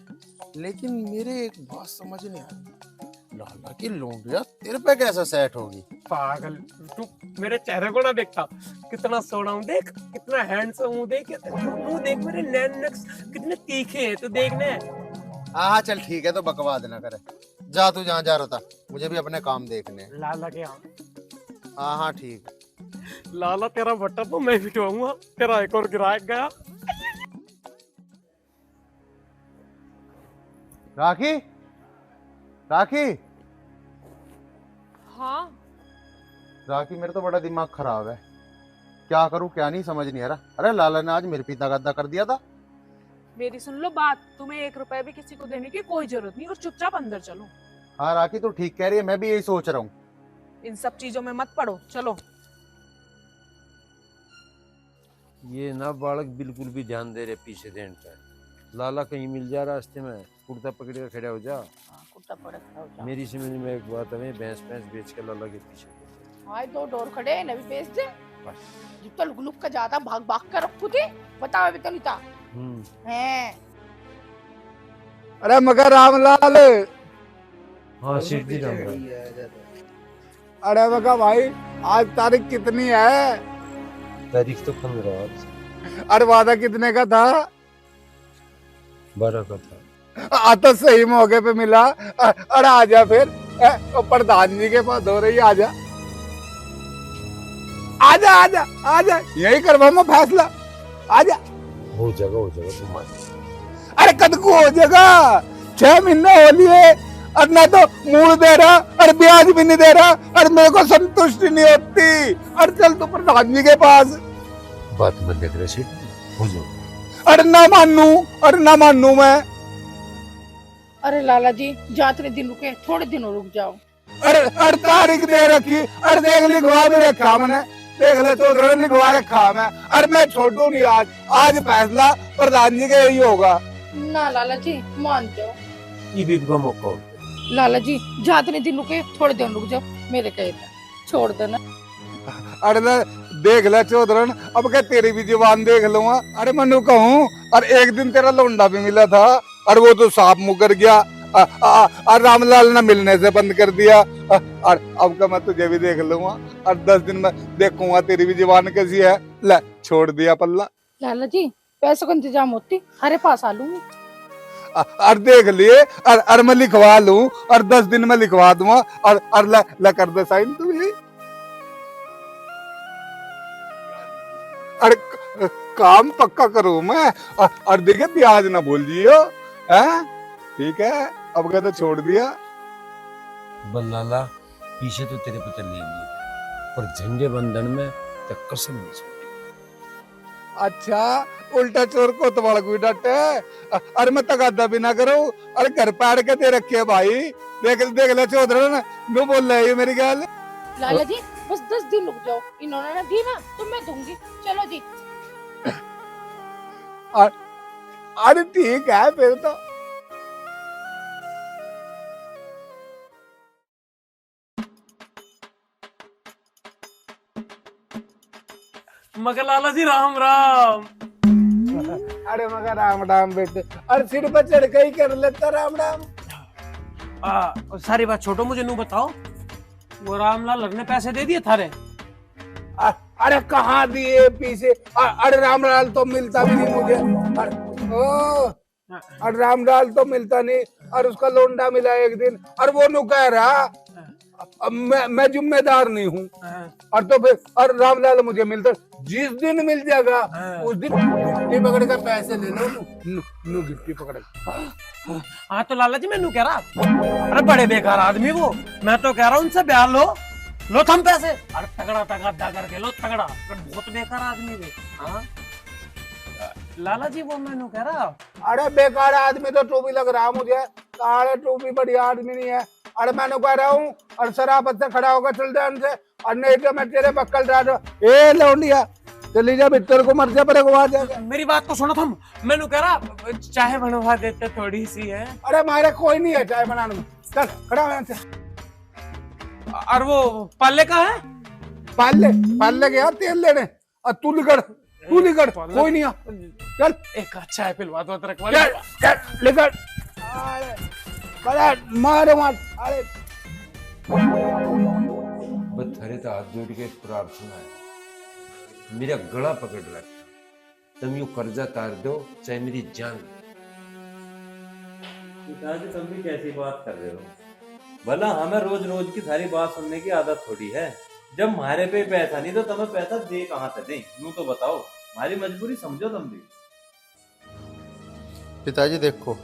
लेकिन मेरे एक बात समझ नहीं आई, लाला की लोंडिया तेरे पे कैसे सेट होगी? पागल, तू मेरे चेहरे को ना देखता, कितना सोना हूँ देख, कितना हैंडसम हूँ देख, मुंह देख, मेरे नैन नक्श कितने तीखे हैं, तू देखने। हाँ चल ठीक है, तो बकवाद ना करे, जा तू जहाँ जा रहा था, मुझे भी अपने काम देखने हैं। लाला के यहाँ। हाँ हाँ ठीक। लाला तेरा भट्टा तो मैं बिठवाऊंगा, तेरा एक और ग्राहक गया। राखी, राखी, हाँ राखी, मेरा तो बड़ा दिमाग खराब है, क्या करूं क्या नहीं समझ नहीं आ रहा। अरे लाला ने आज मेरे पिता गद्दा कर दिया था। मेरी सुन लो बात, तुम्हें 1 रुपया भी किसी को देने की कोई जरूरत नहीं, और चुपचाप अंदर चलो। हाँ राखी तू ठीक कह रही है, मैं भी यही सोच रहा हूँ। इन सब चीजों में मत पड़ो, चलो। ये ना बालक बिल्कुल भी ध्यान दे रहे पीछे देने का। लाला कहीं मिल जा रास्ते में, कुर्ता पकड़ कर खड़ा हो जा। कुत्ता पड़ा खड़ा हो जा। मेरी समझ में एक बात है, भैंस बेच के लाला के पीछे। हाय 2 डोर खड़े हैं, नवी बेच दे। बस। जब तो लुक का ज्यादा भाग भाग कर रखू थी, बताओ अभी तो नहीं था। हैं। अरे मगर रामलाल, हाँ सेठ जी राम। अरे मगर भाई आज तारीख कितनी है? तारीख तो 15। अरे वादा कितने का था? 12 का था। तो सही मौके पे मिला। अरे आजा फिर, प्रधान जी के पास हो रही, आजा आजा आजा आजा, यही करवाऊंगा फैसला, आजा। हो जाएगा तुम मान। अरे कद को हो जाएगा, 6 महीने हो लिए और ना तो मूल दे रहा और ब्याज भी नहीं दे रहा, और मेरे को संतुष्टि नहीं होती। और चल तो प्रधान जी के पास। बात मत देख रहे सेठ, हो जाओ। अरे ना मानू मैं। अरे लाला जी, जहाँ इतने दिन रुके, थोड़े दिन और रुक जाओ। अरे तारीख दे रखी, अरे देख लिखवा भी रखा मैंने, देख ले तो लिखवा रखा मैं। अरे मैं छोड़ू नहीं, आज फैसला प्रधान जी का यही होगा। ना लाला जी मान जाओ। ये भी का मौका हो। लाला जी जहाँ इतने दिन रुके, थोड़े दिन रुक जाओ, मेरे कहे छोड़ देना। अरे देख ले चौधरन, अब क्या तेरी भी जुबान देख लूंगा। अरे मनु कहूँ, और एक दिन तेरा लौंडा भी मिला था, और वो तो साफ मुकर गया, और रामलाल ने मिलने से बंद कर दिया। और अब का मैं तुझे भी देख लूंगा, और 10 दिन में देखूंगा तेरी भी जुबान कैसी है। ले छोड़ दिया पल्ला। लाला जी पैसों का इंतजाम होती, हरे पास आ लूंगी। और देख लिए, और मैं लिखवा लूं, और 10 दिन में लिखवा दूंगा, और ले कर दे साइन तू भी। अरे काम पक्का करूं मैं, और देखे ब्याज ना भूल जियो, हैं? ठीक है, अब का तो छोड़ दिया। बल्लाला पीछे तो तेरे पे चल लेंगे, पर झंडे बंधन में तक कसम नहीं छोड़ी। अच्छा उल्टा चोर को तो कोई डटे। अरे मैं तगादा भी ना करूं। अरे घर पाड़ के दे रखे है भाई। देख देख ले चौधरी ना वो बोल रहे है मेरी गल। लाला जी बस 10 दिन रुक जाओ, इन्होंने ना दी ना तो मैं दूंगी। चलो जी। अरे ठीक है फिर तो। मगर लाला जी राम राम। अरे मगर राम राम बेटे। अरे सिर पर चढ़ के ही कर लेता राम राम। सारी बात छोटो, मुझे नू बताओ, वो रामलाल ने पैसे दे दिए थारे? अरे कहाँ दिए पीछे। अरे रामलाल तो मिलता भी नहीं मुझे। अरे रामलाल तो मिलता नहीं। और उसका लोंडा मिला एक दिन और वो नु कह रहा अब मैं जिम्मेदार नहीं हूँ। और तो फिर और रामलाल मुझे मिलता जिस दिन मिल जाएगा उस दिन गिट्टी पकड़ कर पैसे ले लो। नू गिट्टी पकड़। हाँ तो लाला जी मैं नू कह रहा, अरे बड़े बेकार आदमी वो, मैं तो कह रहा हूँ उनसे ब्याह लो थम पैसे। अरे तगड़ा तगड़ा करके लो तगड़ा, बहुत बेकार आदमी वे। हाँ लाला जी वो मैं नू कह रहा। अरे बेकार आदमी तो टोपी लग रहा मुझे। काले टोपी बढ़िया आदमी नहीं है। अरे मैं कह रहा हूँ और शराबत से खड़ा होकर चल जाए उनसे, और नहीं तो मैं तेरे बक्कल डाल। ए लौंडिया चली जा भीतर को मर जा पर आ जाएगा। मेरी बात को सुनो थम, मैंने कह रहा चाय बनवा देते थोड़ी सी है। अरे मारे कोई नहीं है चाय बनाने में। चल खड़ा हो यहाँ से। और वो पाले का है? पाले गया तेल लेने। और तू लिकड़ कोई नहीं है। चल एक अच्छा है पिलवा दो अदरक चल वाला। चल लिकड़। मारो मार। अरे बस थारे तो हाथ जोड़ के प्रार्थना है, मेरा गला पकड़ रखा, तुम यू कर्जा तार दो चाहे मेरी जान। पिताजी तुम भी कैसी बात कर रहे हो? भला हमें रोज रोज की सारी बात सुनने की आदत थोड़ी है। जब हमारे पे पैसा नहीं तो तुम्हें पैसा दे कहाँ से दे? यूं तो बताओ, हमारी मजबूरी समझो तुम भी। पिताजी देखो,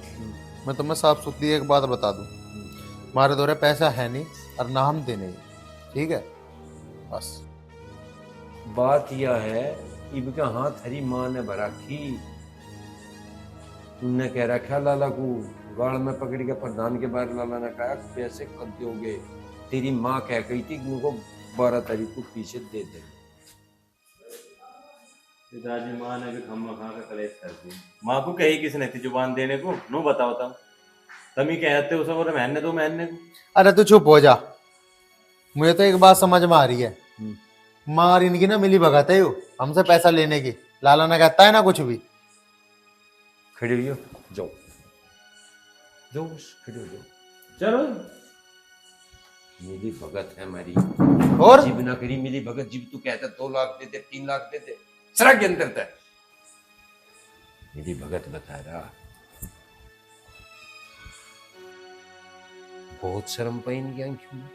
मैं तुम्हें साफ सुथरी एक बात बता दूं, हमारे दौरे पैसा है नहीं और ना हम देने, ठीक है? बस बात यह है इनका हाथ हरी माँ ने भरा खी, तुमने कह रखा लाला को गाड़ में पकड़ के प्रधान के बाहर। लाला ने कहा पैसे कब दोगे? तेरी माँ कह गई थी कि उनको 12 तारीख को पीछे दे दे। पिताजी माँ ने भी खम्मा खा का कलेश कर दी। माँ को कही किसने थी जुबान देने को? नो बताओ तुम ही कहते हो सब महने दो महने को। अरे तू चुप हो जा। मुझे तो एक बात समझ में आ रही है, माँ और इनकी ना मिली भगत है हमसे पैसा लेने की। लाला ने कहता है ना कुछ भी। खड़े हो जाओ जाओ, बस खड़े हो जाओ। चलो मेरी भगत है हमारी, और जीव ना करी मेरी भगत। जीव तू कहता 2 लाख दे दे 3 लाख दे दे, सरा के अंदर तक मेरी भगत बता रहा। बहुत शर्म पाई इनकी आंखों में,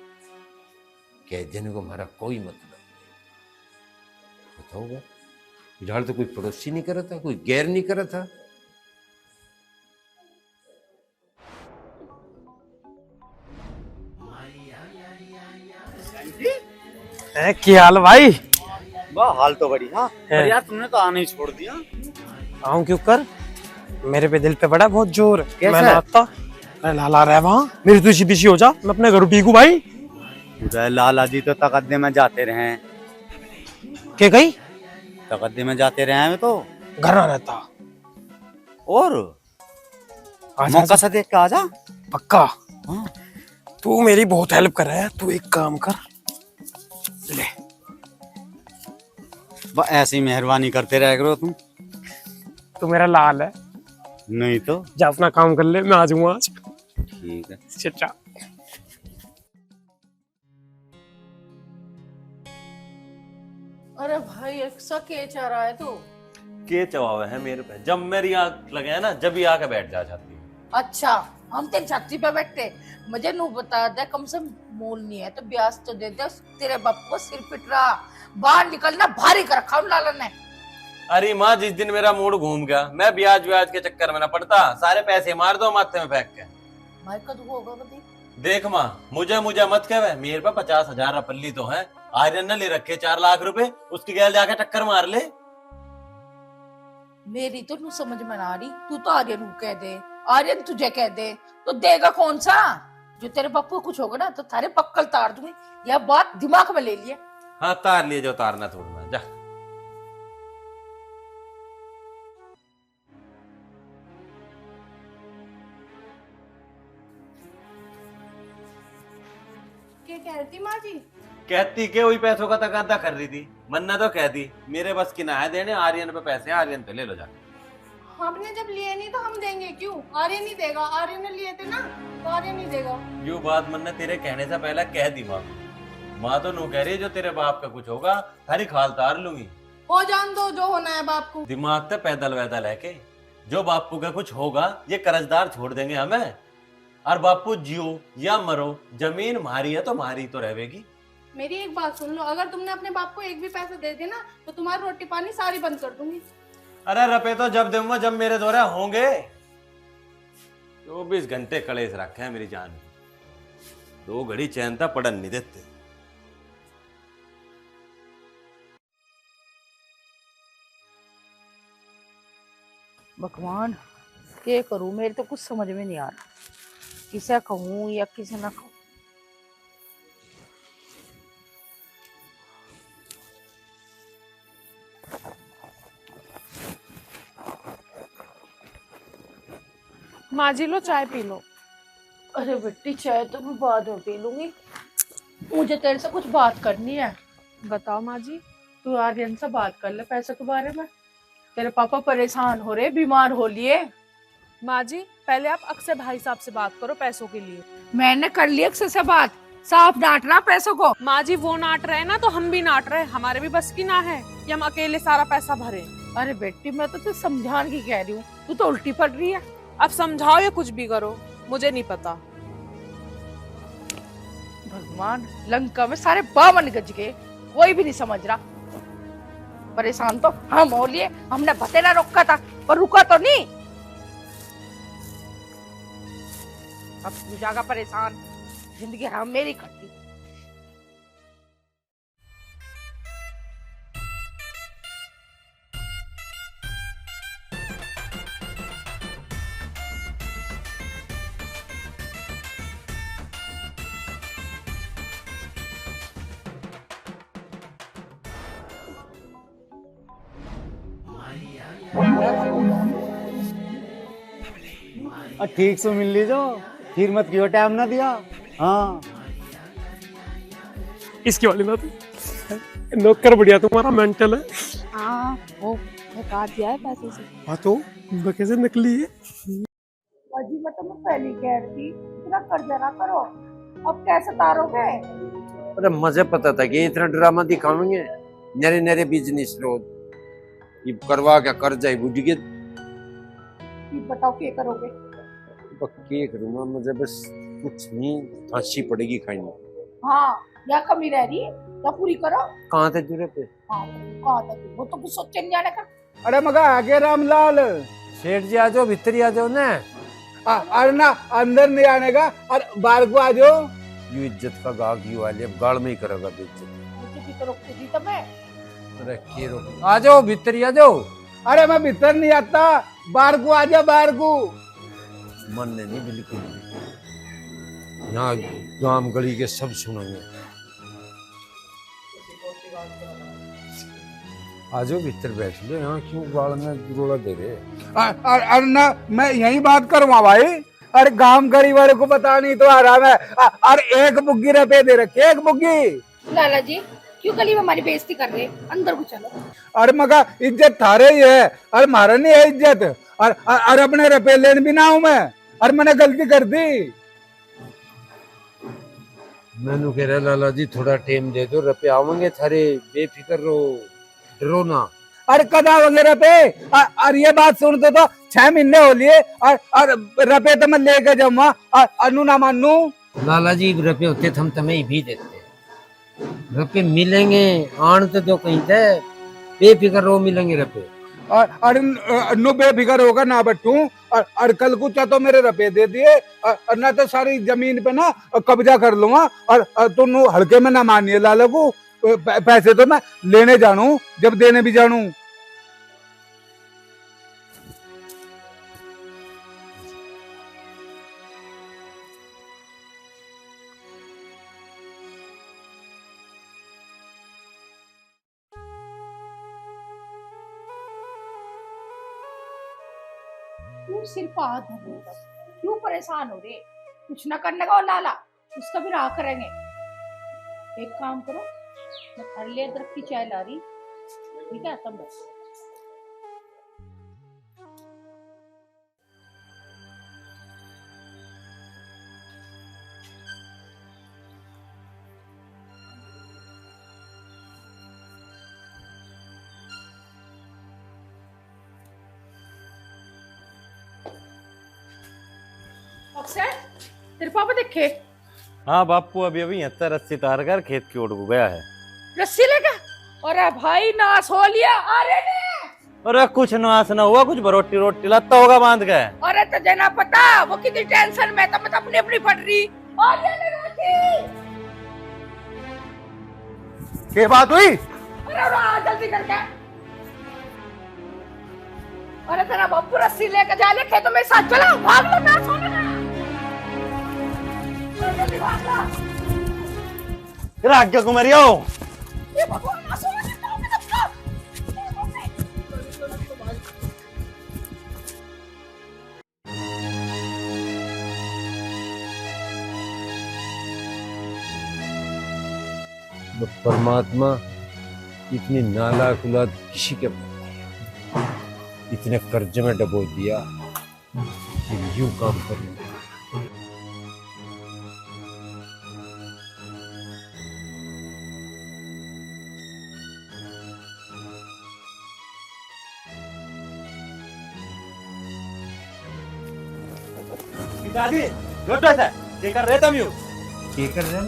कह देने को हमारा कोई मतलब नहीं। बताओ इधर तो कोई पड़ोसी नहीं करा था, कोई गैर नहीं करा था। क्या हाल भाई? वाह हाल तो बढ़िया। पर यार तुमने तो आने ही छोड़ दिया। आऊं क्यों कर, मेरे पे दिल पे बड़ा बहुत जोर। कैसा मैं है? आता मैं लाला रह वहां, मेरी तो सीधी सी हो जा, मैं अपने घर ठीक हूँ भाई। उधर लाला जी तो तकद्दे में जाते रहे हैं। के गई तकद्दे में जाते रहे हैं तो घर ना रहता। और आजा, मौका से देख के आजा। पक्का। हाँ। तू मेरी बहुत हेल्प कर रहा है, तू एक काम कर ले। ऐसी मेहरबानी करते रह करो तुम। तू मेरा लाल है, नहीं तो जा अपना काम कर ले, मैं आ जाऊंगा आज। ठीक है। चचा अरे भाई ऐसा क्या चाह रहा है तू? के चवावे है मेरे पे? जब मेरी आग लगे ना जब ही आके बैठ जा जाती है। अच्छा हम तेरी छाती पे बैठते, मुझे नू बता दे, कम से मोल नहीं है तो ब्याज तो दे दे। तेरे बाप को सिर पिट रहा, बाहर निकलना भारी कर रखा लाला ने। अरे माँ जिस दिन मेरा मूड घूम गया, मैं ब्याज ब्याज के चक्कर में ना पड़ता, सारे पैसे मार दो माथे में फेंक के। भाई कद होगा बता। देख माँ मुझे मत कहे, मेरे पे 50,000 रपल्ली तो है। आर्यन ने ले रखे 4 लाख रुपए, उसकी गैल जाके टक्कर मार ले। मेरी तो नहीं समझ में आ रही, तू तो आर्यन को कह दे, आर्यन तुझे कह दे, तो देगा कौन सा? जो तेरे बापू को कुछ होगा ना तो थारे पक्कल तार दूंगी, यह बात दिमाग में ले लिया। हाँ तार लिए जो तारना थोड़ना, जा। क्या कह रही थी माँ जी? कहती के वही पैसों का तकादा कर रही थी, मन्ना तो कह दी मेरे बस की ना है देने, आर्यन पे पैसे हैं, आर्यन पे ले लो जा। हमने जब लिए नहीं तो हम देंगे क्यों? आर्यन नहीं देगा, आर्यन ने लिए थे ना तो आर्यन नहीं देगा। यो बात मन्ना तेरे कहने से पहले कह दी माँ तो नू कह रही है जो तेरे बाप का कुछ होगा हरी खाल तार लूंगी। हो जान दो जो होना है बाप को। दिमाग तो पैदल वैदल है के, जो बापू का कुछ होगा ये कर्जदार छोड़ देंगे हमें, और बापू जियो या मरो जमीन हमारी है तो हमारी तो रहेगी। मेरी एक बात सुन लो, अगर तुमने अपने बाप को एक भी पैसा दे दिया ना तो तुम्हारी रोटी पानी सारी बंद कर दूंगी। अरे रुपए तो जब दूंगा जब मेरे द्वारा होंगे। 24 घंटे कलेश रखे हैं मेरी जान, 2 घड़ी चैन था पड़न नहीं देते। भगवान क्या करूं, मेरे तो कुछ समझ में नहीं आ रहा, किसे कहूं या किसे ना कहूं। माँ जी लो चाय पी लो। अरे बेटी चाय तो मैं बाद में पी लूंगी, मुझे तेरे से कुछ बात करनी है। बताओ माँ जी। तू आर्यन से बात कर ले पैसे के बारे में, तेरे पापा परेशान हो रहे, बीमार हो लिए। माँ जी पहले आप अक्षय भाई साहब से बात करो पैसों के लिए। मैंने कर ली अक्षय से बात, साफ डांट रहा पैसों को। माँ जी वो नाट रहे ना तो हम भी नाट रहे, हमारे भी बस की ना है कि हम अकेले सारा पैसा भरे। अरे बेटी मैं तो तुझे समझाने की कह रही हूँ, तू तो उल्टी पड़ रही है। अब समझाओ या कुछ भी करो, मुझे नहीं पता। भगवान लंका में सारे 52 गज गए, कोई भी नहीं समझ रहा। परेशान तो हम हो लिए, हमने बतेरा रोका था पर रुका तो नहीं। अब तू जागा परेशान, जिंदगी हम मेरी खट्टी। ठीक से मिल लीजो, फिर मत क्यों टाइम ना दिया। हाँ इसकी वाली बात नौकर बढ़िया तुम्हारा मेंटल है। हाँ वो काट दिया है पैसे से। हाँ तो कैसे निकली है? अजी मैं तो पहले कह रही थी इतना कर्जा ना करो, अब कैसे तारोगे? अरे मुझे पता था कि इतना ड्रामा दिखाएंगे, नरे नरे बिजनेस लोग ये करवा क्या कर्जा ही बुझ गया। बताओ क्या करोगे? के करूंगा, मुझे बस कुछ नहीं, फांसी पड़ेगी खाने। हाँ या कमी रह रही है या पूरी करो। कहाँ थे दूर पे? हाँ कहा था वो तो कुछ सोचे नहीं जाने का। अरे मगा आगे रामलाल, सेठ जी आ जाओ, भीतर ही आ जाओ ना। अरे ना अंदर नहीं आने का, और बाहर को आ जाओ। यू इज्जत का गाग यू वाले अब गाड़ में ही करेगा बेइज्जत। मुझे भी तो रोकती थी तब मैं। अरे के रोक, आ जाओ भीतर ही आ जाओ। अरे मैं भीतर नहीं आता, बाहर को आ जा, बाहर को। मन ने नहीं बिल्कुल भी। यहाँ गांव गली के सब सुनेंगे। आ जाओ भीतर बैठ लो, यहाँ क्यों गाड़ में रोड़ा दे रहे? अरे ना मैं यही बात करूँगा भाई। अरे गांव गरीब वाले को पता नहीं तो आराम है। अरे 1 बुग्गी रुपए दे रखे, 1 बुग्गी। लाला जी क्यों गली में हमारी बेइज्जती कर रहे, अंदर को चलो। अरे मगा इज्जत थारे ही है, अरे मारा नहीं है इज्जत। अरे अपने रुपए लेने भी ना हूं मैं, अरे मैंने गलती कर दी। मैंने कह रहा लाला जी थोड़ा टाइम दे दो, रुपए आवेंगे थारे, बेफिक्र रहो, डरो ना। अरे कदा वगैरह पे और ये बात सुनते तो 6 महीने हो लिए, और रुपए तो मैं लेके जाऊंगा, अनु ना मानू। लाला जी रुपए होते तो हम तुम्हें ही भी देते, रुपए मिलेंगे आन तो दो कहीं थे, बेफिक्र रहो, मिलेंगे रुपए। और नु बेफिक्र होगा ना बट्टू, और कल को चाह तो मेरे रुपए दे दिए, और ना तो सारी जमीन पे ना कब्जा कर लूंगा, और तुम हल्के में ना मानिए लाला को। पैसे तो मैं लेने जानू, जब देने भी जानू। क्यों सिर पर हाथ धरने का, क्यों परेशान हो रहे? कुछ ना करने का और लाला, उसका भी राह करेंगे। एक काम करो, मैं हरले अदरक की चाय ला रही, ठीक है? तब बस अक्षय, तेरे पापा देखे हाँ बापू, अभी अभी 70-80 तार कर खेत की ओर को गया है। रस्सी लेकर? अरे भाई नाश हो लिया। अरे ने अरे कुछ नाश ना हुआ, कुछ रोटी रोटी लगता होगा बांध के। अरे तुझे ना पता वो कितनी टेंशन में था, मैं तो अपनी अपनी फट रही। अरे ने राखी, क्या बात हुई? अरे आ जल्दी करके। अरे तेरा बापू रस्सी लेकर जा ले खेतों में, साथ चला, भाग लो, नाश होने ना। अरे जल्दी भाग लो। राग्य कुमारियो, ये भगवान नाश होने देता हूँ मैं सबका। परमात्मा इतनी नालायक औलाद किसी के इतने कर्ज में डबो दिया कि यूं काम करने। पिताजी लोटा सा ये कर रहे तुम यूं क्या कर रहे हैं?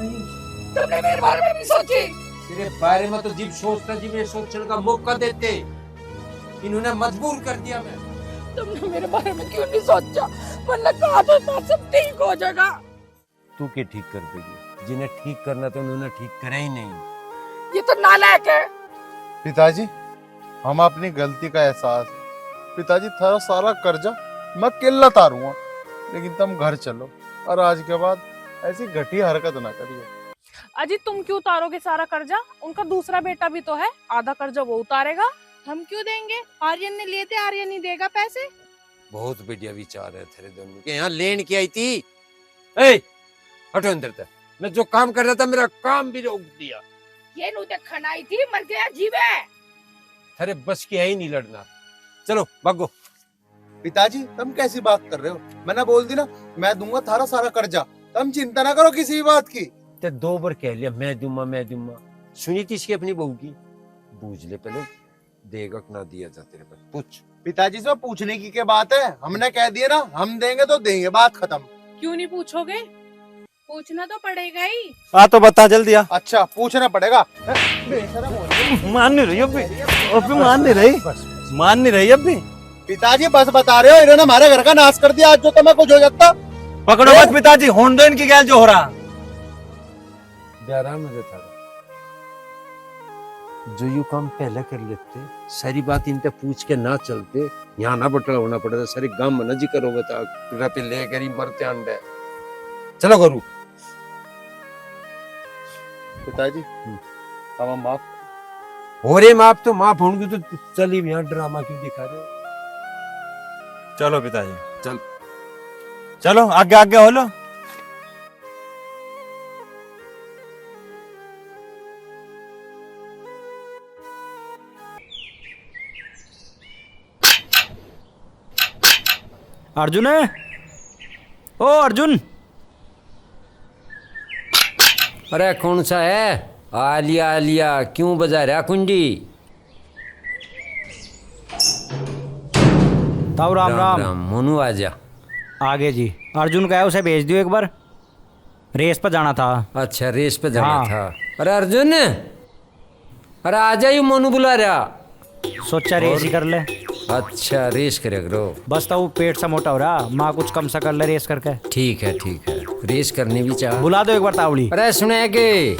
तुमने मेरे बारे में भी सोची? तेरे बारे में तो जीव सोचता, जीव ये सोचने का मौका देते, इन्होंने मजबूर कर दिया। मैं तुमने मेरे बारे में क्यों नहीं सोचा? वरना कहा तो था सब ठीक हो जाएगा। तू क्या ठीक कर देगी? जिन्हें ठीक करना था उन्होंने ठीक करा ही नहीं। ये तो नालायक है। पिताजी, हम अपनी गलती का एहसास है। पिताजी थारा सारा कर्जा मैं किल्ला तारूंगा, लेकिन तुम घर चलो और आज के बाद ऐसी घटिया हरकत ना करिए। अजी तुम क्यों उतारोगे सारा कर्जा? उनका दूसरा बेटा भी तो है, आधा कर्जा वो उतारेगा। हम क्यों देंगे? आर्यन ने लिए थे, आर्यन ही देगा पैसे। बहुत बढ़िया विचार है तेरे दोनों के। यहाँ लेन की आई थी। ए, हटो अंदर तक। मैं जो काम कर रहा था मेरा काम भी रोक दिया। ये नू ते खनाई थी, मर गया जीवे। तेरे बस की है ही नहीं लड़ना। चलो भागो। पिताजी, तुम कैसी बात कर रहे हो? मैंने बोल दी ना, मैं दूंगा थारा सारा कर्जा। तुम चिंता ना करो किसी भी बात की। ते 2 बार कह लिया मैं दूंगा मैं दूंगा। सुनी थी इसकी अपनी बहू की? बूझ ले पहले, देगा कि ना दिया जा तेरे पर पूछ। पिताजी से पूछने की क्या बात है? हमने कह दिया ना, हम देंगे तो देंगे, बात खत्म। क्यों नहीं पूछोगे? पूछना तो पड़ेगा ही। हाँ तो बता जल्दी आ। अच्छा, पूछना पड़ेगा। मान नहीं रही अभी मान नहीं रही, मान नहीं रही अभी। पिताजी बस बता रहे हो, इन्होंने हमारे घर का नाश कर दिया। आज जो तुम्हें कुछ हो जाता। पकड़ो मत पिताजी, होने दो इनकी गैल जो हो रहा। आराम में था जो यू काम पहले कर लेते, सारी बात इन पे पूछ के ना चलते, यहाँ ना बटला होना पड़ता। सारे गांव में नजी करोगे तो पे लेकर ही मरते अंडे। चलो करू। पिताजी, हम माफ। हो रे माफ तो माफ होंगे तो चल यहाँ ड्रामा क्यों दिखा रहे हो? चलो पिताजी, चल चलो आगे आगे हो लो। अर्जुन है? ओ अर्जुन। अरे कौन सा है? आलिया आलिया क्यों बजा रहा कुंडी? ताऊ राम राम। मोनू आजा। आगे जी। अर्जुन का है, उसे भेज दियो एक बार, रेस पर जाना था। अच्छा रेस पे जाना हाँ। था। अरे अर्जुन, अरे आजा, यू मोनू बुला रहा। सोचा रेस ही कर ले। अच्छा रेस करे करो। बस ताऊ पेट सा मोटा हो रहा, माँ कुछ कम सा कर ले रेस करके। ठीक है रेस करनी भी चाह। बुला दो एक बार तावड़ी। अरे सुने के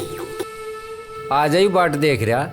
आ जाइए, बाट देख रहा।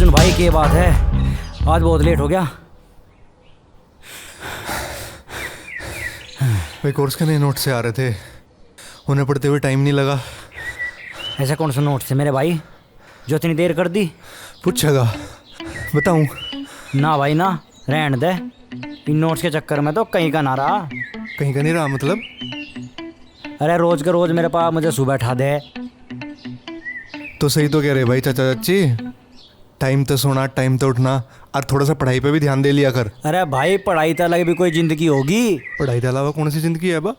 अर्जुन भाई की बात है, आज बहुत लेट हो गया। वे कोर्स के नए नोट से आ रहे थे, उन्हें पढ़ते हुए टाइम नहीं लगा। ऐसा कौन सा नोट से मेरे भाई जो इतनी देर कर दी? पूछेगा बताऊं? ना भाई ना, रहने दे। इन नोट्स के चक्कर में तो कहीं का ना रहा। कहीं का नहीं रहा मतलब? अरे रोज के रोज मेरे पास मुझे सुबह उठा दे। तो सही तो कह रहे भाई चाचा चाची, टाइम तो सोना टाइम तो उठना, और थोड़ा सा पढ़ाई पे भी ध्यान दे लिया कर। अरे भाई पढ़ाई तो अलग भी कोई जिंदगी होगी। पढ़ाई के अलावा कौन सी जिंदगी है बा?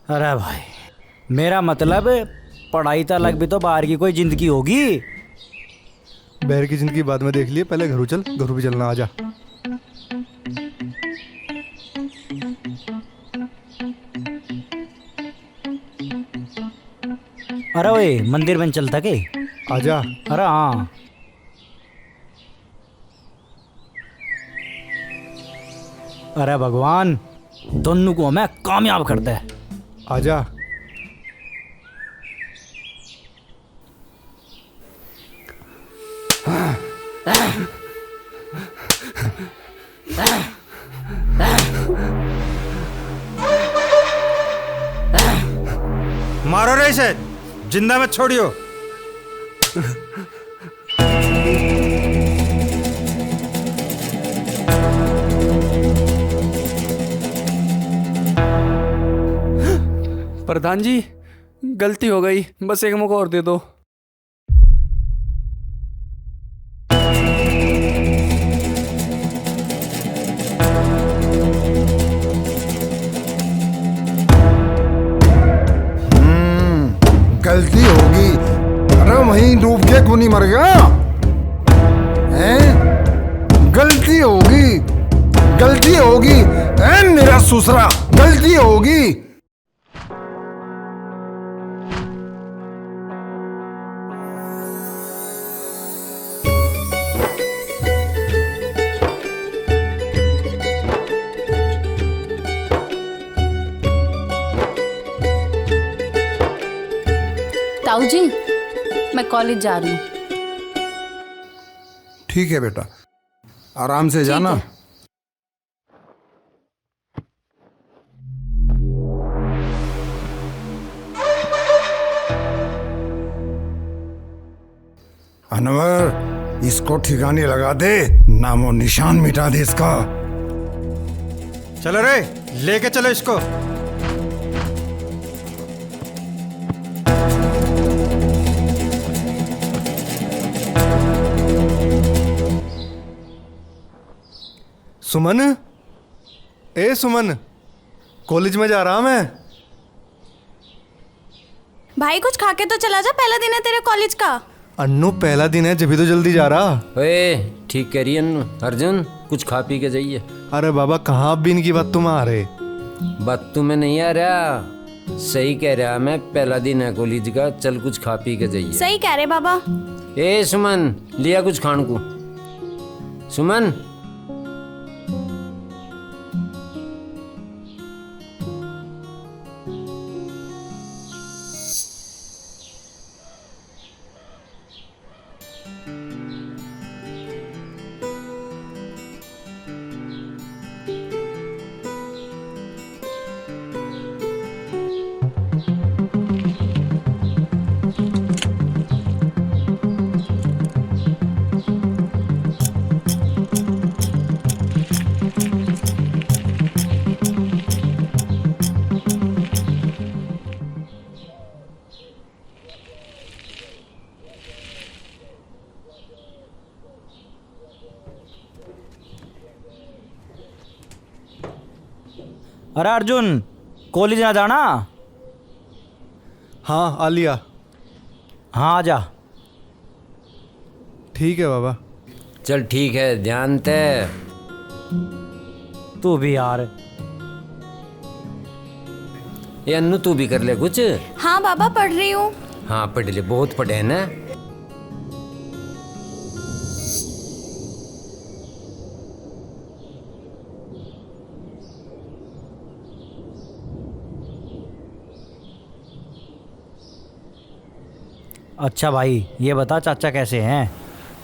अरे भाई मेरा मतलब पढ़ाई तो अलग भी तो बाहर की कोई जिंदगी होगी। बहर की जिंदगी बाद में देख लिए, पहले घरों चल, घरों भी चलना, आजा। अरे ओए मंदिर में चलता के? आजा। अरे हाँ। अरे भगवान दोनों को हमें कामयाब कर दे। आजा। मारो रे इसे, जिंदा मत छोड़ियो। प्रधान जी गलती हो गई, बस एक मौका और दे दो। गलती होगी। अरे वहीं डूब के क्यों नहीं मर गया? हैं? गलती होगी, गलती होगी। मेरा ससुरा गलती होगी। ताऊ जी मैं कॉलेज जा रही हूँ। ठीक है बेटा, आराम से जाना। अनवर इसको ठिकाने लगा दे, नामो निशान मिटा दे इसका। चलो रे, लेके चलो इसको। सुमन, ए सुमन, कॉलेज में जा रहा मैं। भाई कुछ खा के तो चला जा, पहला दिन है तेरे कॉलेज का। अन्नू पहला दिन है, जब भी तो जल्दी जा रहा। ओए ठीक कह रही है अन्नू। अर्जुन कुछ खा पी के जाइए। अरे बाबा कहाँ अब भी इनकी बात तुम आ रहे? बात तुम्हें नहीं आ रहा, सही कह रहा मैं, पहला दिन है कॉलेज का, चल कुछ खा पी के जाइए। सही कह रहे बाबा। ए सुमन लिया कुछ खान को। सुमन अरे अर्जुन कॉलेज ना जाना? हाँ आ लिया। हाँ आ जा। ठीक है बाबा। चल ठीक है, ध्यान ते। तू भी यार। ये अन्नू तू भी कर ले कुछ। हाँ बाबा पढ़ रही हूँ। हाँ पढ़ ले, बहुत पढ़े है ना। अच्छा भाई ये बता चाचा कैसे हैं?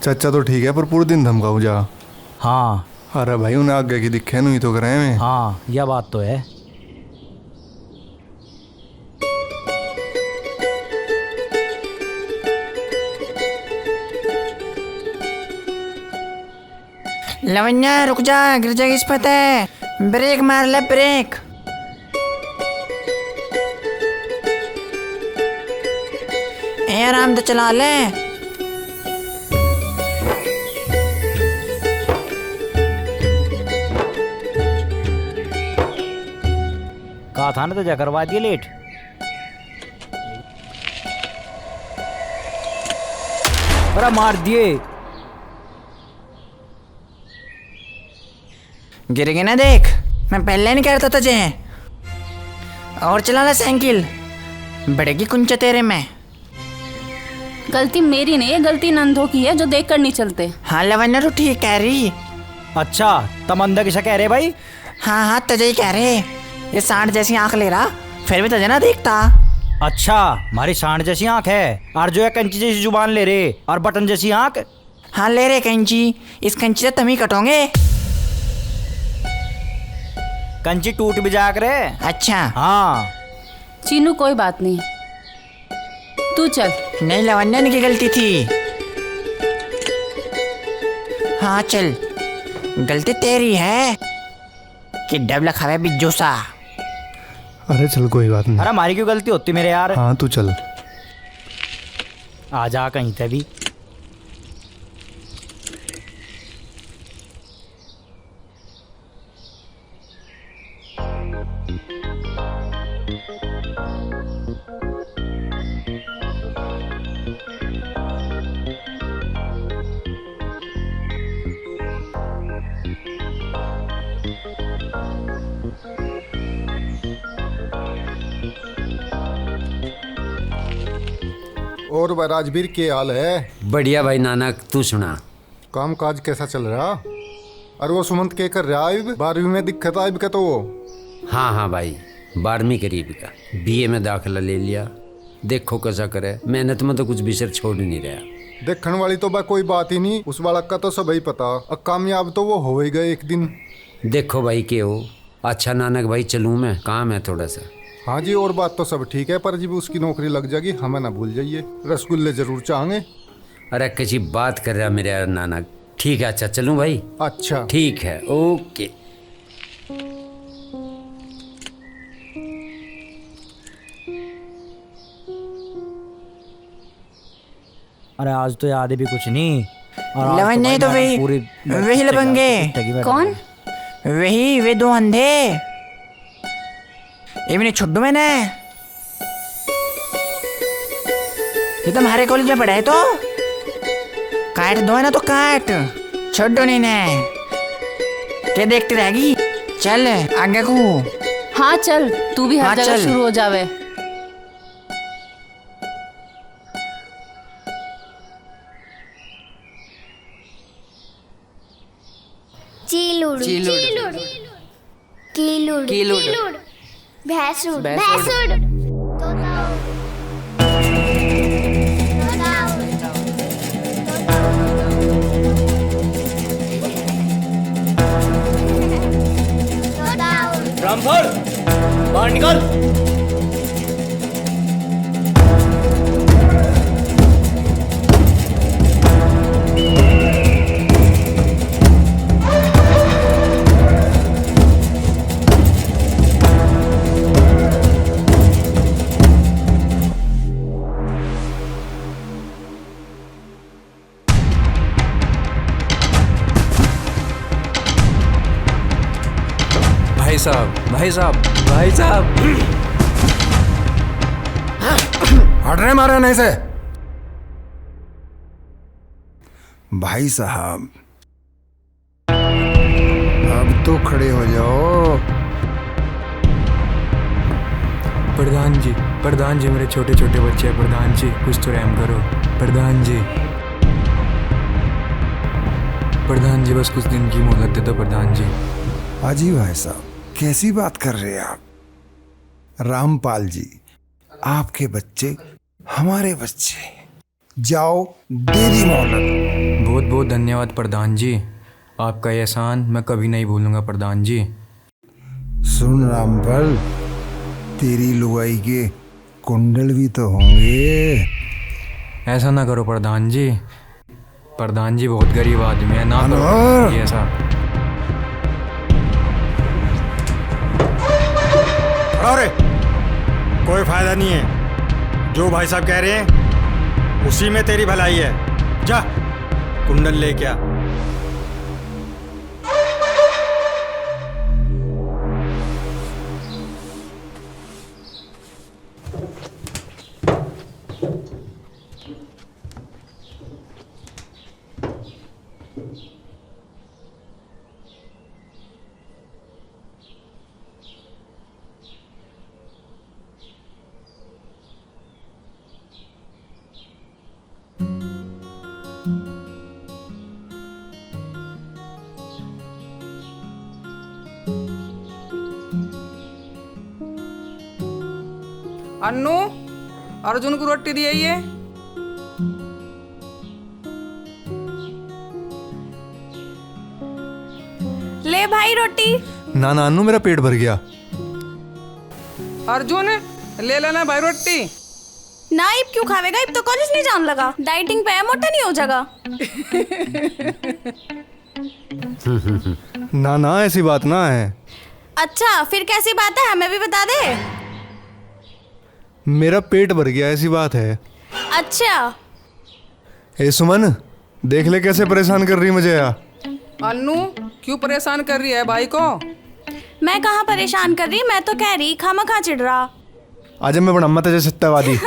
चाचा तो ठीक है पर पूरे दिन धमकाऊ जा। हाँ अरे भाई उन्हें आगे की दिखे नहीं तो करे में। हाँ यह बात तो है। लवन्या रुक जा, गिर जाएगी इस पते। ब्रेक मार ले ब्रेक। ए आराम से चला ले। कहा था ना तो जा करवा दिए लेट। अरे मार दिए। गिर गए ना देख, मैं पहले नहीं कह रहा था तुझे। और चला ले साइकिल, बढ़ेगी कुंचा तेरे में। गलती मेरी नहीं है, गलती नंदो की है जो देख कर नहीं चलते। हाँ लवन्या तो ठीक कह रही। अच्छा तम अंदर किसा कह रहे भाई? हाँ हाँ तुझे ही कह रहे। ये सांड जैसी आंख ले रहा फिर भी तुझे ना देखता। अच्छा हमारी सांड जैसी आंख है और जो है कंची जैसी जुबान ले रहे और बटन जैसी आंख। हाँ ले रहे कंची, इस कंची से तुम ही कटोगे। कंची टूट भी जा करे। अच्छा हाँ चीनू कोई बात नहीं, तू चल। नहीं लवन्या की गलती थी। हाँ चल, गलती तेरी है कि डबला खावे बिज्जू सा। अरे चल कोई बात नहीं। अरे हमारी क्यों गलती होती मेरे यार। हाँ तू चल। आ जा कहीं से भी। और भाई राजवीर के हाल है? बढ़िया भाई नानक, तू सुना। काम काज कैसा चल रहा? और वो सुमंत के कर रहा है? 12वीं में दिक्कत आई का तो वो। हाँ हाँ भाई, 12वीं करीब का, बीए में दाखिला ले लिया। देखो कैसा करे, मेहनत में तो कुछ विषय छोड़ नहीं रहा। देखने वाली तो भाई कोई बात ही नहीं, उस बालक का तो सब ही पता। अब कामयाब तो वो हो ही गए एक दिन। देखो भाई के हो। अच्छा नानक भाई चलूँ मैं, काम है थोड़ा सा। हाँ जी, और बात तो सब ठीक है, पर जब उसकी नौकरी लग जाएगी हमें ना भूल जाइए, रसगुल्ले जरूर चाहेंगे। अरे किसी बात कर रहा मेरे यार नानक। ठीक है, अच्छा चलूँ भाई। अच्छा ठीक है, ओके। अरे आज तो याद भी कुछ नहीं। लवन्या तो वही लबंगे। कौन? वही वे दो अंधे। ये भी छोड़ दो मैंने। ये तो हमारे कॉलेज में पढ़ा है तो काट दो है ना तो काट, छोड़ दो नहीं ने। क्या देखती रहेगी? चल आगे को। हाँ चल, तू भी हर हाँ, जगह चल। शुरू हो जावे। चीलुड़ चीलुड़। कीलुड़ कीलुड़। भैंसुड़ भैंसुड़। भैंसुड़ रामफल बाहर निकल। भाई साहब, भाई साहब, भाई साहब, हट रहे मारे नहीं से। भाई साहब अब तो खड़े हो जाओ। प्रधान जी, प्रधान जी, मेरे छोटे छोटे बच्चे हैं। प्रधान जी कुछ तो रहम करो। प्रधान जी, प्रधान जी बस कुछ दिन की मोहलत दे दो प्रधान जी। हाजी भाई साहब कैसी बात कर रहे हैं आप? रामपाल जी, आपके बच्चे हमारे बच्चे, जाओ, दे दी मोहलत। बहुत बहुत धन्यवाद प्रधान जी, आपका एहसान मैं कभी नहीं भूलूंगा प्रधान जी। सुन रामपाल, तेरी लुगाई के कुंडल भी तो होंगे। ऐसा ना करो प्रधान जी, प्रधान जी बहुत गरीब आदमी है, ना करो ये ऐसा। अरे कोई फायदा नहीं है, जो भाई साहब कह रहे हैं उसी में तेरी भलाई है। जा कुंडल लेके आ। अन्नू, अर्जुन को रोटी दी है। ले भाई रोटी। ना ना अन्नू, मेरा पेट भर गया। अर्जुन ले लेना भाई रोटी। ना इब क्यों खावेगा, इब तो कॉलेज नहीं जाने लगा, डाइटिंग पे है, मोटा नहीं हो जाएगा। ना ना, ऐसी बात ना है। अच्छा फिर कैसी बात है, हमें भी बता दे। मेरा पेट भर गया, ऐसी बात है। अच्छा ए सुमन, देख ले कैसे परेशान कर रही मुझे यार। अन्नू क्यों परेशान कर रही है भाई को? मैं कहाँ परेशान कर रही, मैं तो कह रही खामा खा चिढ़ रहा। आज मैं बड़ा मत सत्यवादी।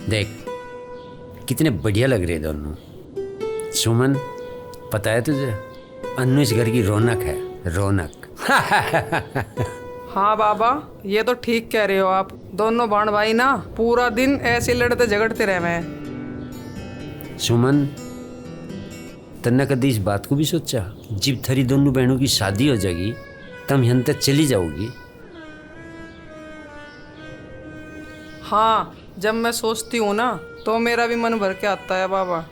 देख कितने बढ़िया लग रहे दोनों। सुमन, पता है तुझे, अन्नू इस घर की रौनक है, रौनक। हाँ बाबा, ये तो ठीक कह रहे हो आप। दोनों बहन भाई ना पूरा दिन ऐसे लड़ते झगड़ते रहे हैं। सुमन, तन्ने कभी इस बात को भी सोचा, जब थारी दोनों बहनों की शादी हो जाएगी तब यहाँ तक चली जाओगी? हाँ, जब मैं सोचती हूँ ना तो मेरा भी मन भर के आता है बाबा।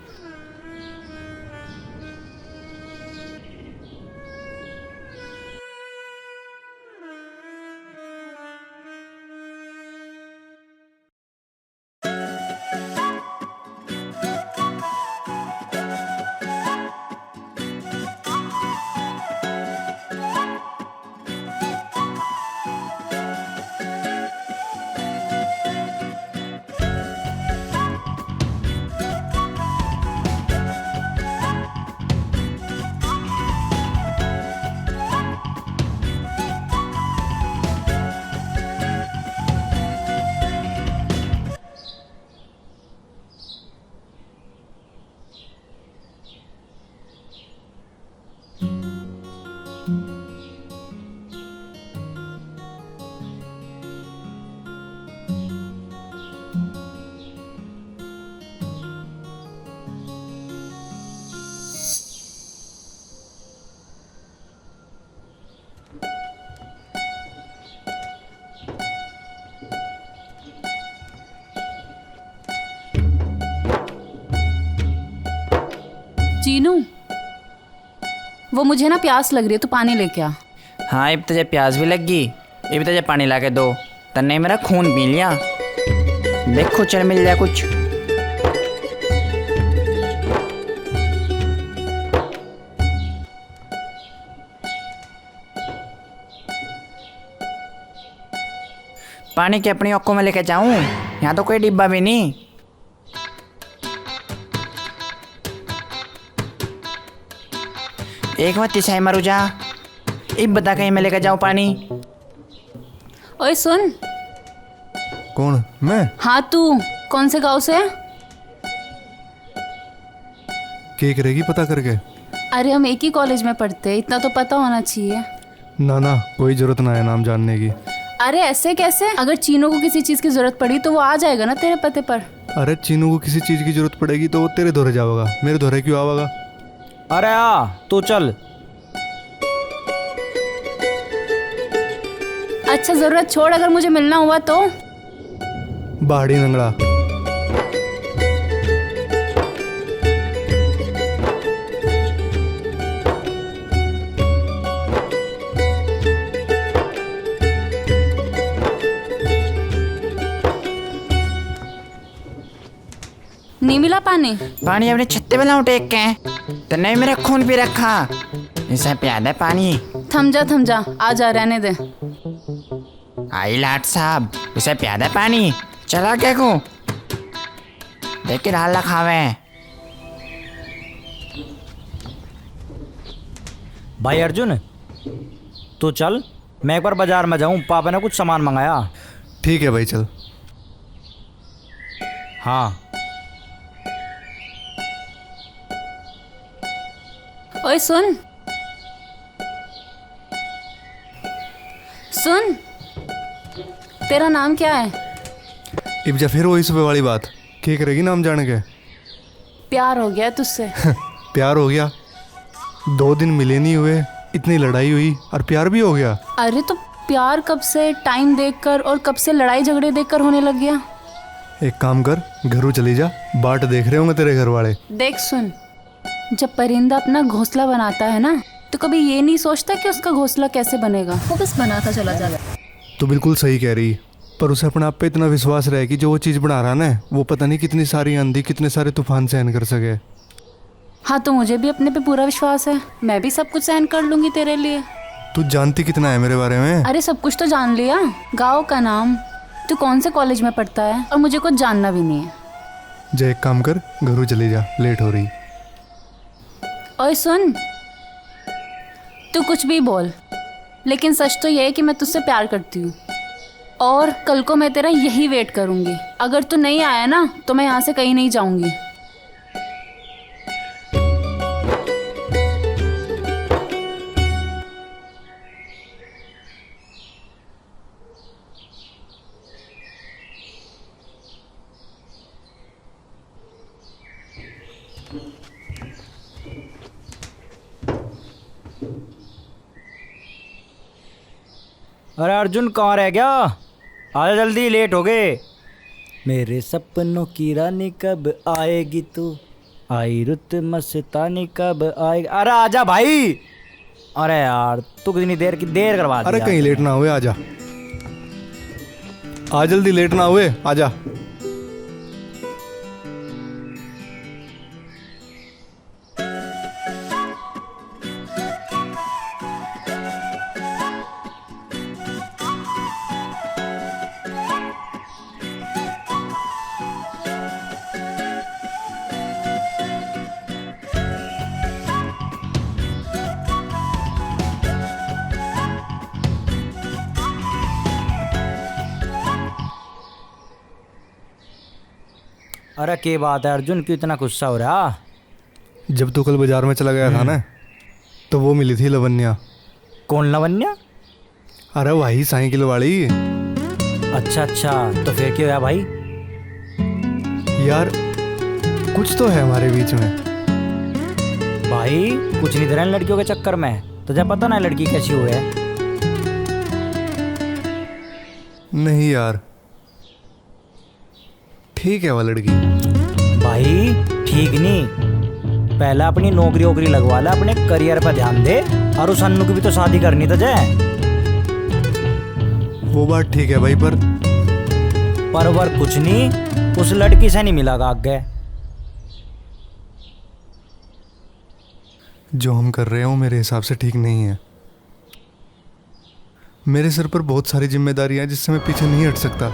चीनू, वो मुझे ना प्यास लग रही है, तो पानी लेके आ। हाँ, इब तुझे प्यास भी लग गई, इब तुझे पानी ला के दो। तन्ने मेरा खून पी लिया, देखो चल मिल जाए कुछ। पानी की अपनी औकों में लेके जाऊं? यहाँ तो कोई डिब्बा भी नहीं। एक बात तिसाई मारू जा, इब बता कहीं मैं लेकर जाऊं पानी। ओए सुन। कौन? मैं? हाँ तू, कौन से गांव से है? क्या करेगी पता करके? अरे हम एक ही कॉलेज में पढ़ते हैं, इतना तो पता होना चाहिए। ना ना, कोई जरूरत ना है नाम जानने की। अरे ऐसे कैसे? अगर चीनू को किसी चीज की जरूरत पड़ी तो वो आ जाएगा ना तेरे पते पर। अरे चीनू को किसी चीज की जरूरत पड़ेगी तो वो तेरे दौरे जाएगा, मेरे दौरे क्यों आवेगा? अरे आ तू चल। अच्छा जरूरत छोड़, अगर मुझे मिलना हुआ तो? बाड़ी नंगड़ा। नहीं मिला पानी? पानी अपने छत्ते पे लाऊं टेक के? तो नहीं मेरा खून पी रखा, इसे प्याद है पानी। थम जा, आ जा, रहने दे। आई लाट साहब, इसे प्याद है पानी। चला क्या को देख के डाल खावे। भाई अर्जुन तू चल, मैं एक बार बाजार में जाऊं, पापा ने कुछ सामान मंगाया। ठीक है भाई चल। हाँ। ओए सुन, तेरा नाम क्या है? इब्जा फिर वही सुबह वाली बात, क्या करेगी नाम जाने के? प्यार हो गया तुझसे। प्यार हो गया? 2 दिन मिले नहीं हुए, इतनी लड़ाई हुई और प्यार भी हो गया? अरे तो प्यार कब से टाइम देखकर और कब से लड़ाई झगड़े देखकर होने लग गया? एक काम कर, घरों चली जा, बाट देख रहे होंगे तेरे घर वाले। देख सुन, जब परिंदा अपना घोंसला बनाता है ना, तो कभी ये नहीं सोचता कि उसका घोंसला कैसे बनेगा, वो बस बनाता चला जाता। तो बिल्कुल सही कह रही, पर उसे अपने आप पे इतना विश्वास रहे कि जो वो चीज़ बना रहा ना, वो पता नहीं कितनी सारी आंधी, कितने सारे तूफान सहन कर सके। हाँ तो मुझे भी अपने पे पूरा विश्वास है, मैं भी सब कुछ सहन कर लूंगी तेरे लिए। तू जानती कितना है मेरे बारे में? अरे सब कुछ तो जान लिया, गाँव का नाम, तू कौन से कॉलेज में पढ़ता है, और मुझे कुछ जानना भी नहीं है। जा एक काम कर, घरों चली जा, लेट हो रही। ओए सुन, तू कुछ भी बोल, लेकिन सच तो ये है कि मैं तुझसे प्यार करती हूँ, और कल को मैं तेरा यही वेट करूँगी। अगर तू नहीं आया ना तो मैं यहाँ से कहीं नहीं जाऊँगी। अरे अर्जुन कहाँ रह गया? आजा जल्दी, लेट हो गए। मेरे सपनों की रानी कब आएगी तू, आई रुत मस्तानी कब आएगी। अरे आजा भाई। अरे यार तू कितनी देर करवा दी। अरे कहीं लेट ना हुए, आजा आ जल्दी, लेट ना हुए, आजा। अरे क्या बात है अर्जुन, क्यों इतना गुस्सा हो रहा? जब तू कल बाजार में चला गया था ना, तो वो मिली थी लवन्या। कौन लवन्या? अरे वही साइकिल वाली। अच्छा, तो फिर क्या हुआ भाई? यार कुछ तो है हमारे बीच में। भाई कुछ नहीं दे लड़कियों के चक्कर में, तुझे पता ना लड़की कैसी हुई है? नहीं यार, ठीक है वो लड़की। भाई ठीक नहीं, पहले अपनी नौकरी लगवा ले, अपने करियर पर ध्यान दे, और उस अन्नू की भी तो शादी करनी तुझे। वो बात ठीक है भाई, पर कुछ नहीं, उस लड़की से नहीं मिला आगे। जो हम कर रहे हैं वो मेरे हिसाब से ठीक नहीं है। मेरे सर पर बहुत सारी जिम्मेदारियां हैं जिससे मैं पीछे नहीं हट सकता।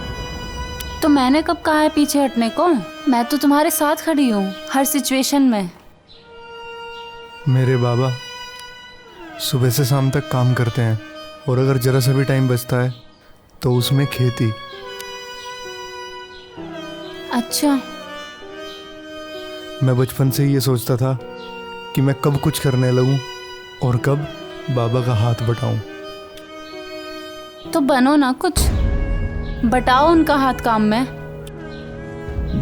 तो मैंने कब कहा है पीछे हटने को? मैं तो तुम्हारे साथ खड़ी हूँ हर सिचुएशन में। मेरे बाबा सुबह से शाम तक काम करते हैं, और अगर जरा सा भी टाइम बचता है तो उसमें खेती। अच्छा। मैं बचपन से ही ये सोचता था कि मैं कब कुछ करने लगूं और कब बाबा का हाथ बटाऊं। तो बनो ना कुछ, बटाओ उनका हाथ काम में।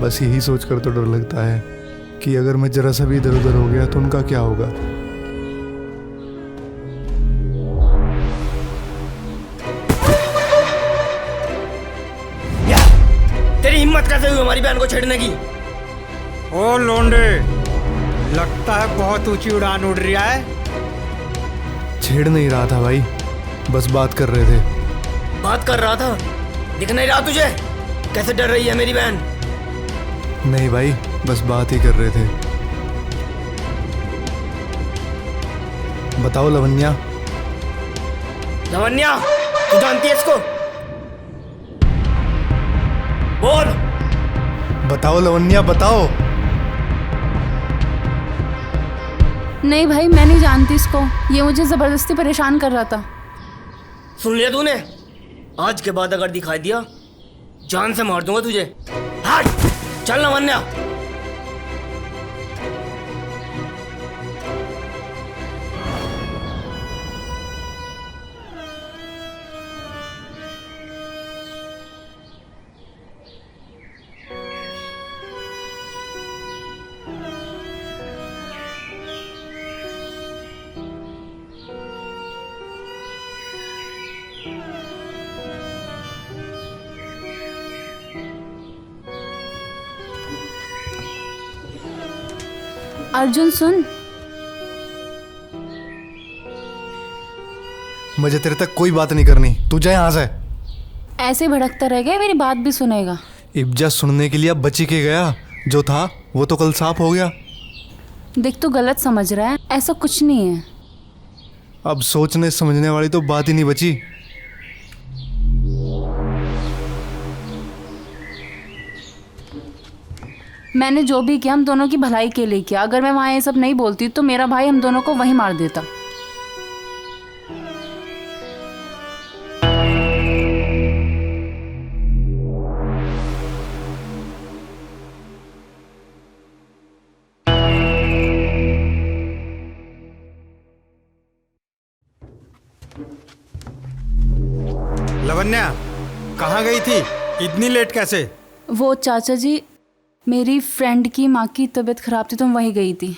बस यही सोचकर तो डर लगता है कि अगर मैं जरा सा भी इधर उधर हो गया तो उनका क्या होगा। हिम्मत कैसे हुई हमारी बहन को छेड़ने की? ओ लोंडे, लगता है बहुत ऊंची उड़ान उड़ रहा है। छेड़ नहीं रहा था भाई, बस बात कर रहे थे। बात कर रहा था? दिख नहीं रहा तुझे कैसे डर रही है मेरी बहन? नहीं भाई, बस बात ही कर रहे थे। बताओ लवन्या। लवन्या, तू जानती है इसको? बोल। बताओ लवन्या, बताओ। नहीं भाई, मैं नहीं जानती इसको। ये मुझे जबरदस्ती परेशान कर रहा था। सुन लिया तूने? आज के बाद अगर दिखाई दिया जान से मार दूंगा तुझे। हट, चल लवन्या। अर्जुन सुन, मुझे तेरे तक कोई बात नहीं करनी, तू जा यहाँ से। ऐसे भड़कता रह गया, मेरी बात भी सुनेगा। इब्जा सुनने के लिए अब बची के गया, जो था वो तो कल साफ हो गया। देख, तू गलत समझ रहा है, ऐसा कुछ नहीं है। अब सोचने समझने वाली तो बात ही नहीं बची। मैंने जो भी किया हम दोनों की भलाई के लिए किया। अगर मैं वहाँ ये सब नहीं बोलती तो मेरा भाई हम दोनों को वहीं मार देता। लवन्या, कहाँ गई थी? इतनी लेट कैसे? वो चाचा जी, मेरी फ्रेंड की माँ की तबीयत खराब थी तो मैं वहीं गई थी।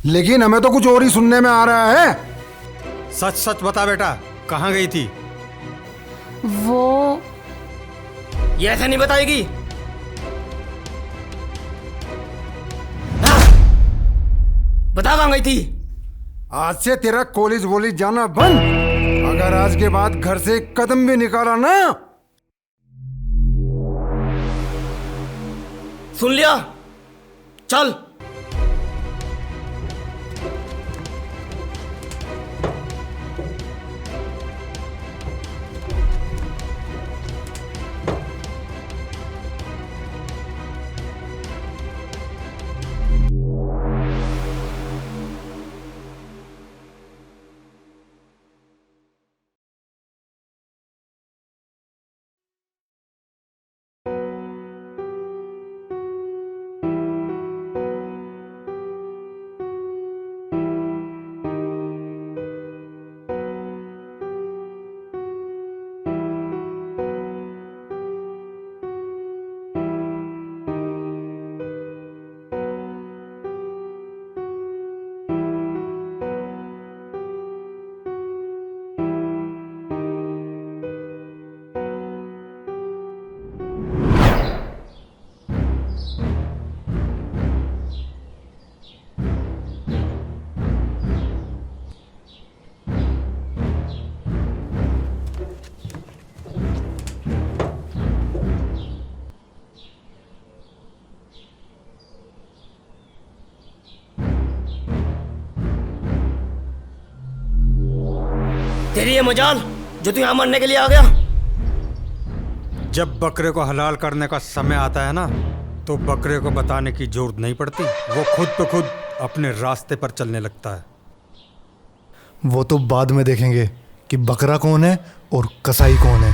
लेकिन हमें तो कुछ और ही सुनने में आ रहा है। सच सच बता बेटा, कहाँ गई थी? वो ये ऐसा नहीं बताएगी। बता कहाँ गई थी? आज से तेरा कॉलेज वॉलेज जाना बंद। अगर आज के बाद घर से एक कदम भी निकाला ना। सुन लिया? चल। तेरी ये मजाल जो तू यहाँ मरने के लिए आ गया। जब बकरे को हलाल करने का समय आता है ना, तो बकरे को बताने की जरूरत नहीं पड़ती, वो खुद पे खुद अपने रास्ते पर चलने लगता है। वो तो बाद में देखेंगे कि बकरा कौन है और कसाई कौन है।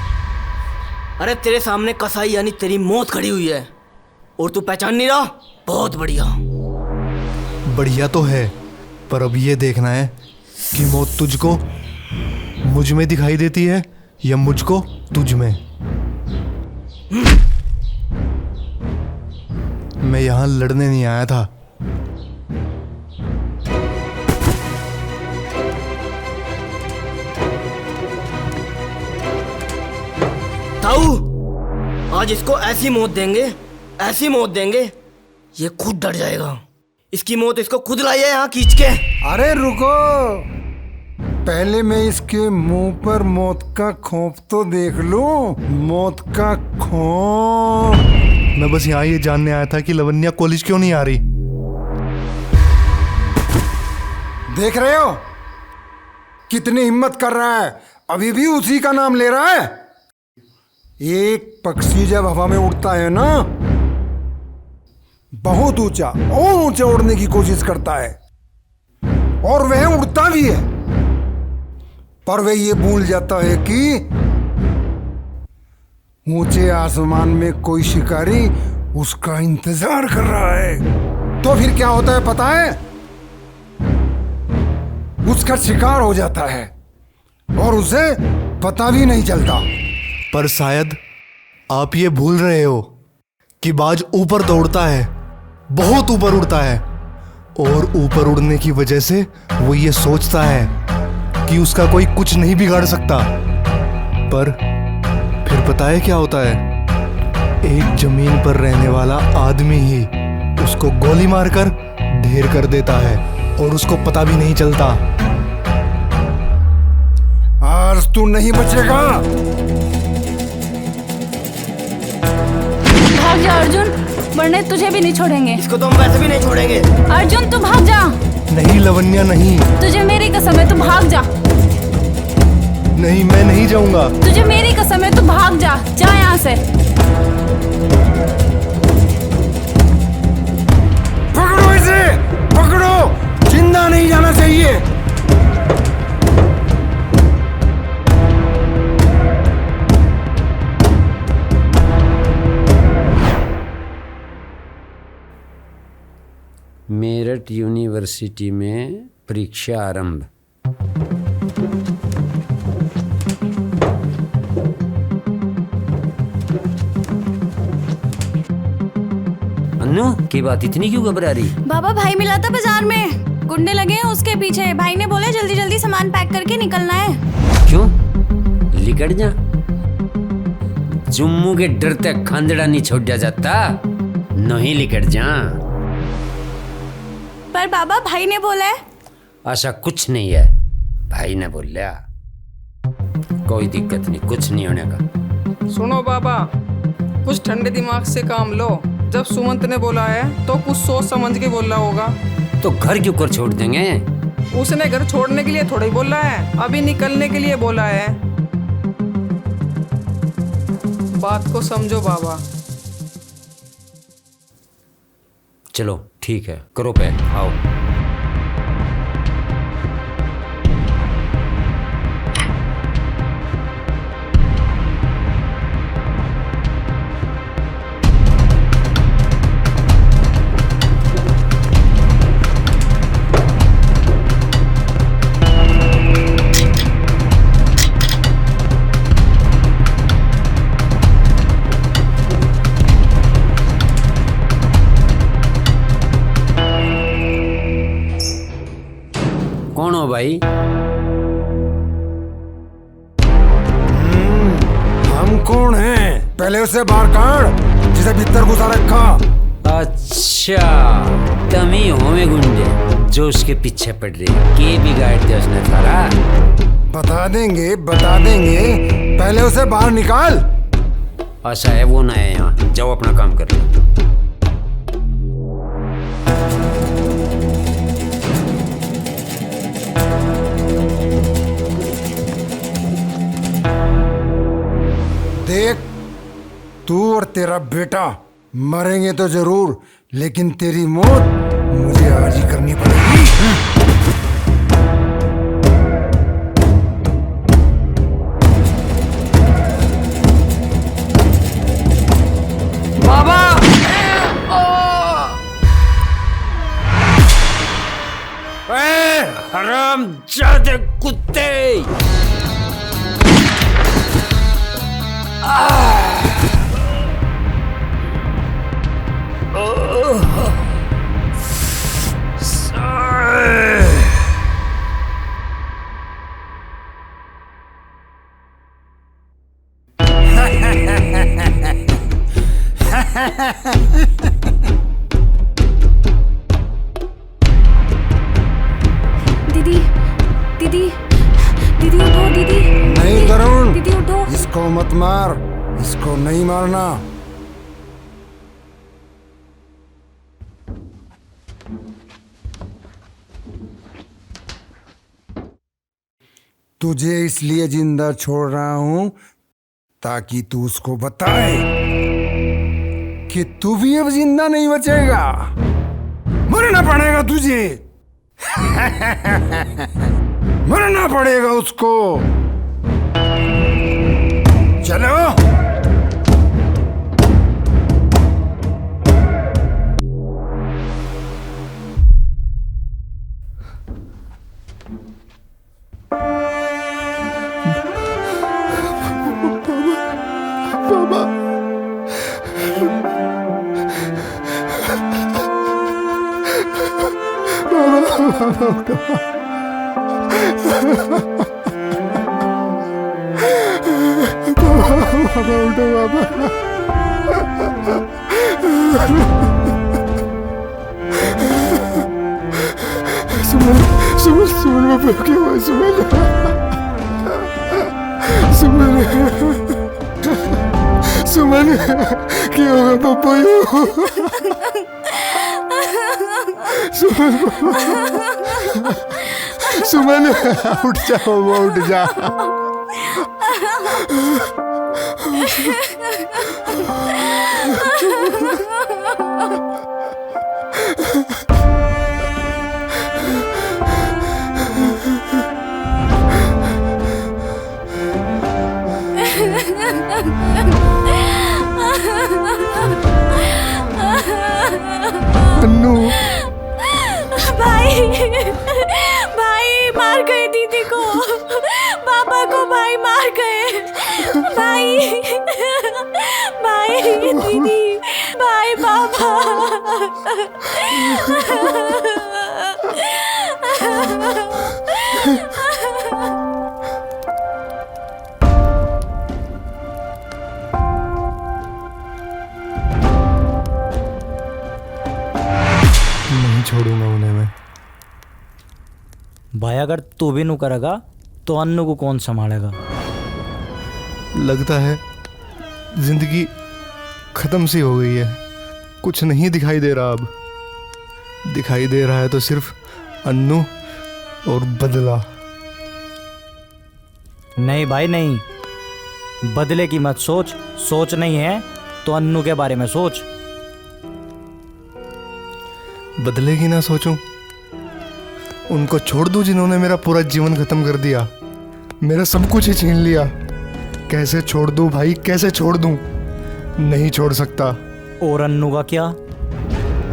अरे तेरे सामने कसाई यानी तेरी मौत खड़ी हुई है और तू पहचान नहीं रहा। बहुत बढ़िया। बढ़िया तो है, पर अब ये देखना है कि मौत तुझको मुझ में दिखाई देती है या मुझको तुझ में। मैं यहां लड़ने नहीं आया था। ताऊ, आज इसको ऐसी मौत देंगे ये खुद डर जाएगा। इसकी मौत इसको खुद लाई है यहाँ खींच के। अरे रुको, पहले मैं इसके मुंह पर मौत का खोप तो देख लूं। मौत का खोप। मैं बस यहाँ ये जानने आया था कि लवन्या कॉलेज क्यों नहीं आ रही। देख रहे हो कितनी हिम्मत कर रहा है, अभी भी उसी का नाम ले रहा है। एक पक्षी जब हवा में उड़ता है ना, बहुत ऊंचा और ऊंचा उड़ने की कोशिश करता है, और वह उड़ता भी है, पर वह ये भूल जाता है कि ऊंचे आसमान में कोई शिकारी उसका इंतजार कर रहा है। तो फिर क्या होता है पता है? उसका शिकार हो जाता है और उसे पता भी नहीं चलता। पर शायद आप ये भूल रहे हो कि बाज ऊपर दौड़ता है, बहुत ऊपर उड़ता है, और ऊपर उड़ने की वजह से वो ये सोचता है कि उसका कोई कुछ नहीं बिगाड़ सकता। पर फिर पता है क्या होता है? एक जमीन पर रहने वाला आदमी ही उसको गोली मारकर ढेर कर देता है और उसको पता भी नहीं चलता। आज तू नहीं बचेगा। भाग जा अर्जुन, वरना तुझे भी नहीं छोड़ेंगे। इसको तो हम वैसे भी नहीं छोड़ेंगे। अर्जुन तू भाग जा। नहीं लवन्या नहीं। तुझे मेरी कसम है, तू भाग जा। नहीं, मैं नहीं जाऊंगा। तुझे मेरी कसम है, तू भाग जा। जा यहाँ से। पकड़ो इसे, पकड़ो, जिंदा नहीं जाना चाहिए। मेरठ यूनिवर्सिटी में परीक्षा आरंभ। अन्नू की बात इतनी क्यों घबरा रही? बाबा भाई मिला था बाजार में, गुंडे लगे हैं उसके पीछे। भाई ने बोला जल्दी जल्दी सामान पैक करके निकलना है। क्यों? लिकड़ जा। जुम्मू के डर तक खांदड़ा नहीं छोड़ा जाता, नहीं लिकड़ जा। पर बाबा भाई ने बोला है। ऐसा कुछ नहीं है, भाई ने बोला। कोई दिक्कत नहीं, कुछ नहीं होने का। सुनो बाबा, कुछ ठंडे दिमाग से काम लो। जब सुमंत ने बोला है तो कुछ सोच समझ के बोला होगा। तो घर क्यों कर छोड़ देंगे? उसने घर छोड़ने के लिए थोड़ा ही बोला है, अभी निकलने के लिए बोला है। बात को समझो बाबा। चलो ठीक है, करो पैक, आओ। कौन हो भाई? हम कौन हैं? पहले उसे बाहर काट जिसे भीतर घुसा रखा। अच्छा, तुम ही हो में गुंडे जो उसके पीछे पड़ रहे। के बिगाड़ दिया उसने थारा? बता देंगे, बता देंगे, पहले उसे बाहर निकाल। ऐसा है, वो ना है यहाँ। जाओ अपना काम कर लो। देख, तू और तेरा बेटा मरेंगे तो जरूर, लेकिन तेरी मौत मुझे आज ही करनी पड़ेगी। बाबा हरामजादे कुत्ते! दीदी दीदी दीदी उठो दीदी। नहीं करुण, दीदी उठो। इसको मत मार, इसको नहीं मारना। तुझे इसलिए जिंदा छोड़ रहा हूं ताकि तू उसको बताए कि तू भी अब जिंदा नहीं बचेगा, मरना पड़ेगा तुझे। मरना पड़ेगा उसको। चलो। बाबा सुमन सुमन सुमन बाबा क्या हुआ? सुमन सुमन सुमन क्या हुआ पापा? सुमन सुमन उठ जा बाबा, उठ जा। अन्नू भाई भाई मार गए दीदी को, पापा को भाई मार गए। भाई भाई दीदी भाई पापा। नहीं छोड़ूंगा उन्हें मैं। भाई अगर तू भी नू करेगा तो अन्नू को कौन संभालेगा? लगता है जिंदगी खत्म सी हो गई है, कुछ नहीं दिखाई दे रहा। अब दिखाई दे रहा है तो सिर्फ अन्नू और बदला। नहीं भाई नहीं, बदले की मत सोच। सोच नहीं है तो अन्नू के बारे में सोच। बदले की ना सोचूं? उनको छोड़ दूं जिन्होंने मेरा पूरा जीवन खत्म कर दिया, मेरा सब कुछ ही छीन लिया। कैसे छोड़ दूं भाई, कैसे छोड़ दूं? नहीं छोड़ सकता। और अन्नू का क्या?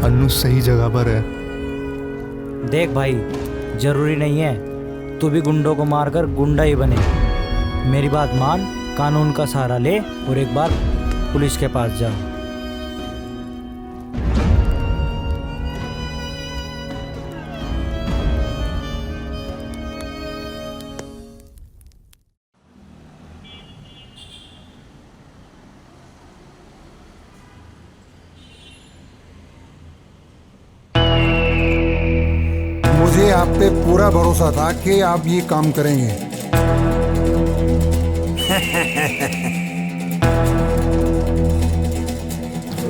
अन्नू सही जगह पर है। देख भाई, जरूरी नहीं है तू भी गुंडों को मारकर गुंडा ही बने। मेरी बात मान, कानून का सहारा ले और एक बार पुलिस के पास जा। मुझे आप पे पूरा भरोसा था कि आप ये काम करेंगे।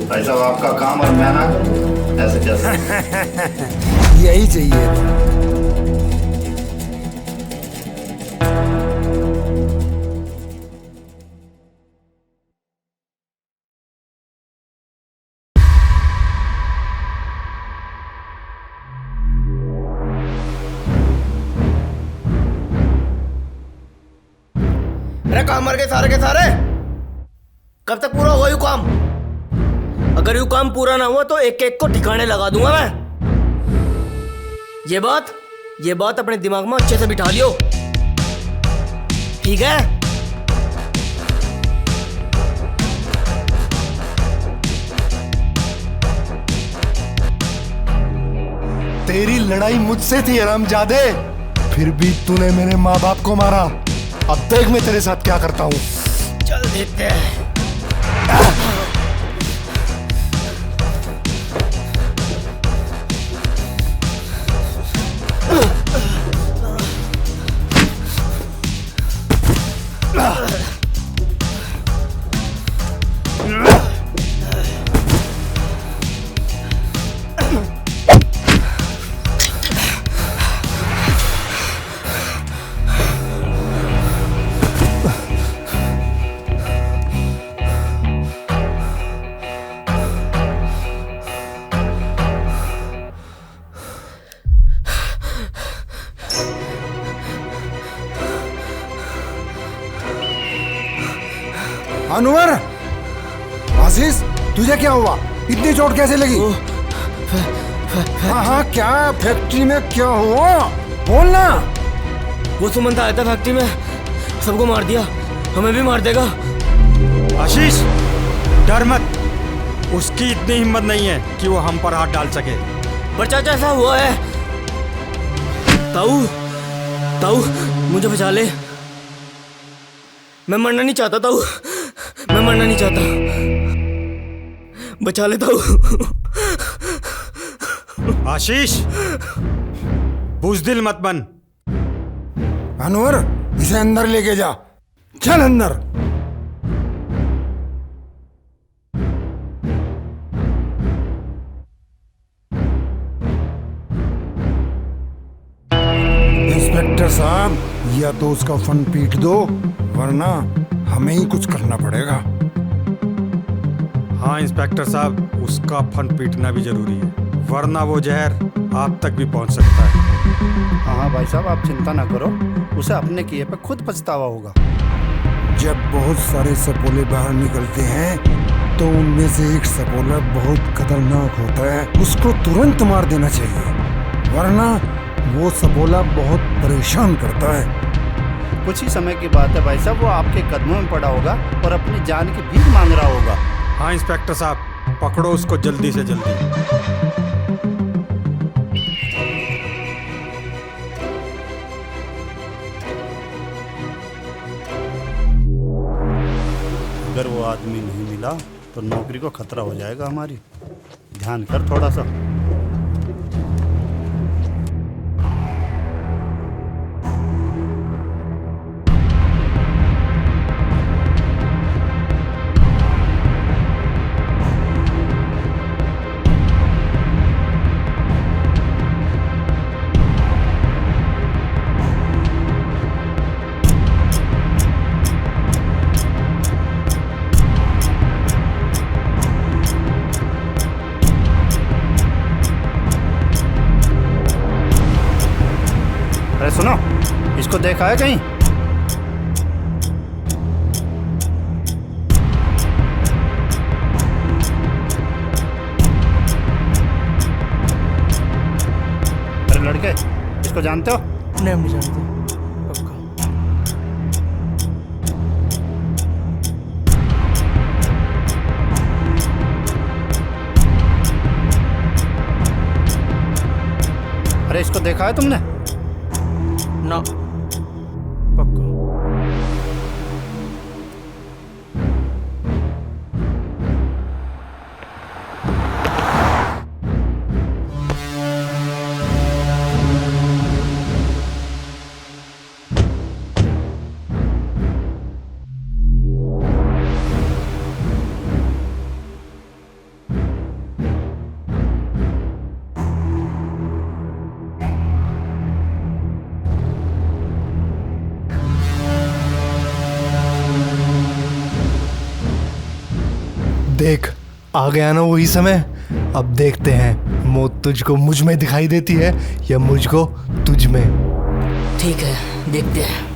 भाई साहब आपका काम और मैं ना ऐसे कैसे? यही चाहिए था। अरे काम मर गए सारे के सारे। कब तक पूरा होगा यू काम? अगर यू काम पूरा ना हुआ तो एक एक को ठिकाने लगा दूंगा मैं। ये बात अपने दिमाग में अच्छे से बिठा लियो, ठीक है? तेरी लड़ाई मुझसे थी हरामजादे, फिर भी तूने मेरे माँ बाप को मारा। अब देख मैं तेरे साथ क्या करता हूँ। चल देखते हैं। अनवर, आशीष, तुझे क्या हुआ? इतनी चोट कैसे लगी? हाँ हाँ, क्या फैक्ट्री में क्या हुआ? बोलना। वो सुमंत आया था फैक्ट्री में, सबको मार दिया, हमें भी मार देगा। आशीष, डर मत, उसकी इतनी हिम्मत नहीं है कि वो हम पर हाथ डाल सके। पर चाचा ऐसा हुआ है। ताऊ, ताऊ मुझे बचा ले, मैं मरना नहीं चाहता ताऊ, मैं मरना नहीं चाहता, बचा ले ताऊ। आशीष, बुज़दिल मत बन। अनवर, इसे अंदर लेके जा, चल अंदर। इंस्पेक्टर साहब, या तो उसका फन पीट दो, वरना हमें ही कुछ करना पड़ेगा। हाँ इंस्पेक्टर साहब, उसका फन पीटना भी जरूरी है, वरना वो जहर आप तक भी पहुंच सकता है। हाँ भाई साहब, आप चिंता ना करो, उसे अपने किए पे खुद पछतावा होगा। जब बहुत सारे सपोले बाहर निकलते हैं तो उनमें से एक सपोला बहुत खतरनाक होता है, उसको तुरंत मार देना चाहिए, वरना वो सपोला बहुत परेशान करता है। कुछ ही समय की बात है भाई साहब, वो आपके कदमों में पड़ा होगा और अपनी जान की भीख मांग रहा होगा। हाँ इंस्पेक्टर साहब, पकड़ो उसको जल्दी से जल्दी। अगर वो आदमी नहीं मिला तो नौकरी को खतरा हो जाएगा हमारी, ध्यान कर थोड़ा सा। अरे सुनो, इसको देखा है कहीं? अरे लड़के, इसको जानते हो? नहीं, हम नहीं जानते। पक्का। अरे इसको देखा है तुमने? ना, पक्का। देख, आ गया ना वही समय। अब देखते हैं मौत तुझको मुझ में दिखाई देती है या मुझको तुझ में। ठीक है, देखते हैं।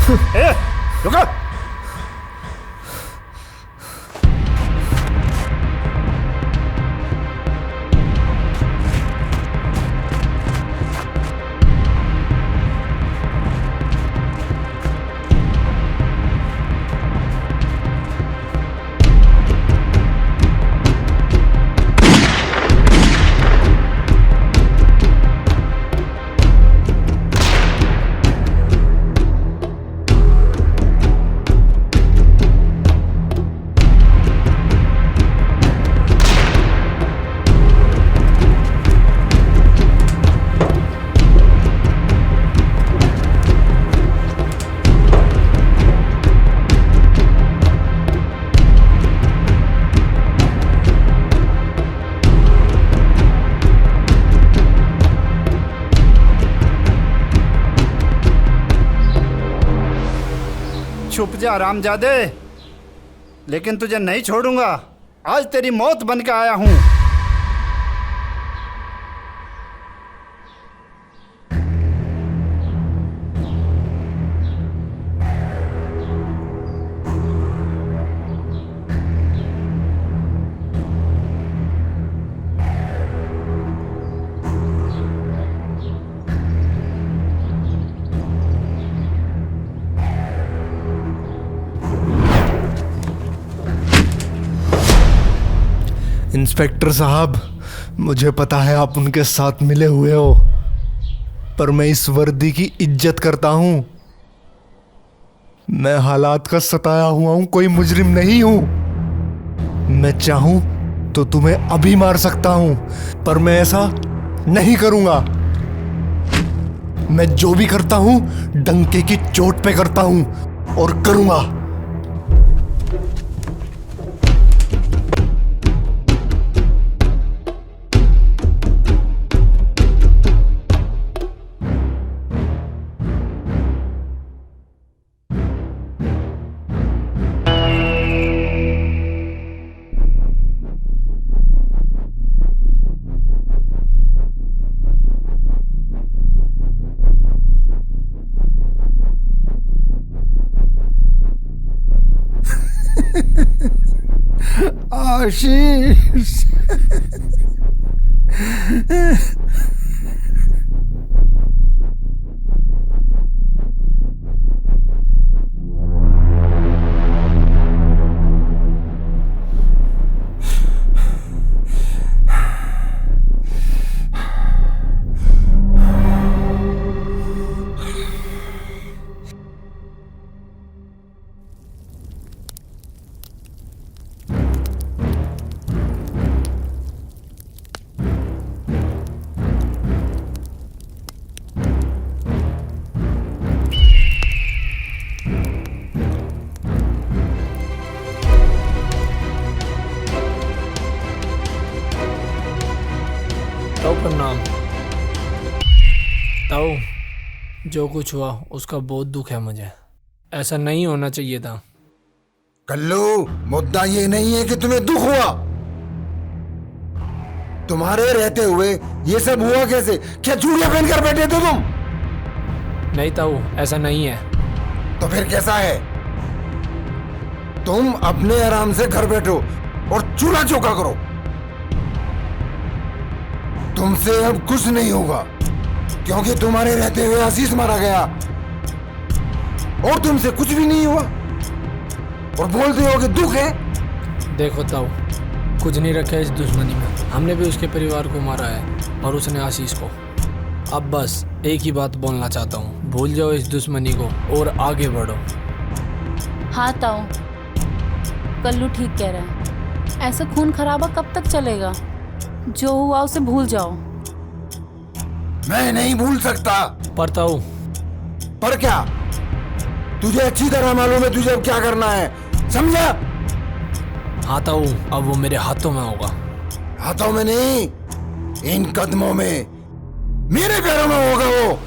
ए, रुको। छुप जा रामजादे, लेकिन तुझे नहीं छोड़ूंगा। आज तेरी मौत बन के आया हूं। इंस्पेक्टर साहब, मुझे पता है आप उनके साथ मिले हुए हो, पर मैं इस वर्दी की इज्जत करता हूं। मैं हालात का सताया हुआ हूं, कोई मुजरिम नहीं हूं। मैं चाहूं तो तुम्हें अभी मार सकता हूं, पर मैं ऐसा नहीं करूंगा। मैं जो भी करता हूं डंके की चोट पे करता हूं और करूंगा। आशीष, ताऊ प्रणाम। ताऊ, जो कुछ हुआ उसका बहुत दुख है मुझे। ऐसा नहीं होना चाहिए था। कल्लू, मुद्दा ये नहीं है कि तुम्हें दुख हुआ। तुम्हारे रहते हुए ये सब हुआ कैसे? क्या चूड़ियां पहनकर बैठे थे तुम? नहीं ताऊ, ऐसा नहीं है। तो फिर कैसा है? तुम अपने आराम से घर बैठो और चूल्हा चौका करो। तुमसे अब कुछ नहीं होगा, क्योंकि तुम्हारे रहते हुए आशीष मारा गया और तुमसे कुछ भी नहीं हुआ और बोलते हो कि दुख है। देखो ताऊ, कुछ नहीं रखा है इस दुश्मनी में। हमने भी उसके परिवार को मारा है और उसने आशीष को। अब बस एक ही बात बोलना चाहता हूँ, भूल जाओ इस दुश्मनी को और आगे बढ़ो। हाँ ताऊ, कल्लू ठीक कह रहा है। ऐसा खून खराबा कब तक चलेगा? जो हुआ उसे भूल जाओ। मैं नहीं भूल सकता। पर ताऊ। पर क्या? तुझे अच्छी तरह मालूम है तुझे अब क्या करना है, समझा? हाँ ताऊ, अब वो मेरे हाथों में होगा। हाथों में नहीं, इन कदमों में, मेरे पैरों में होगा वो,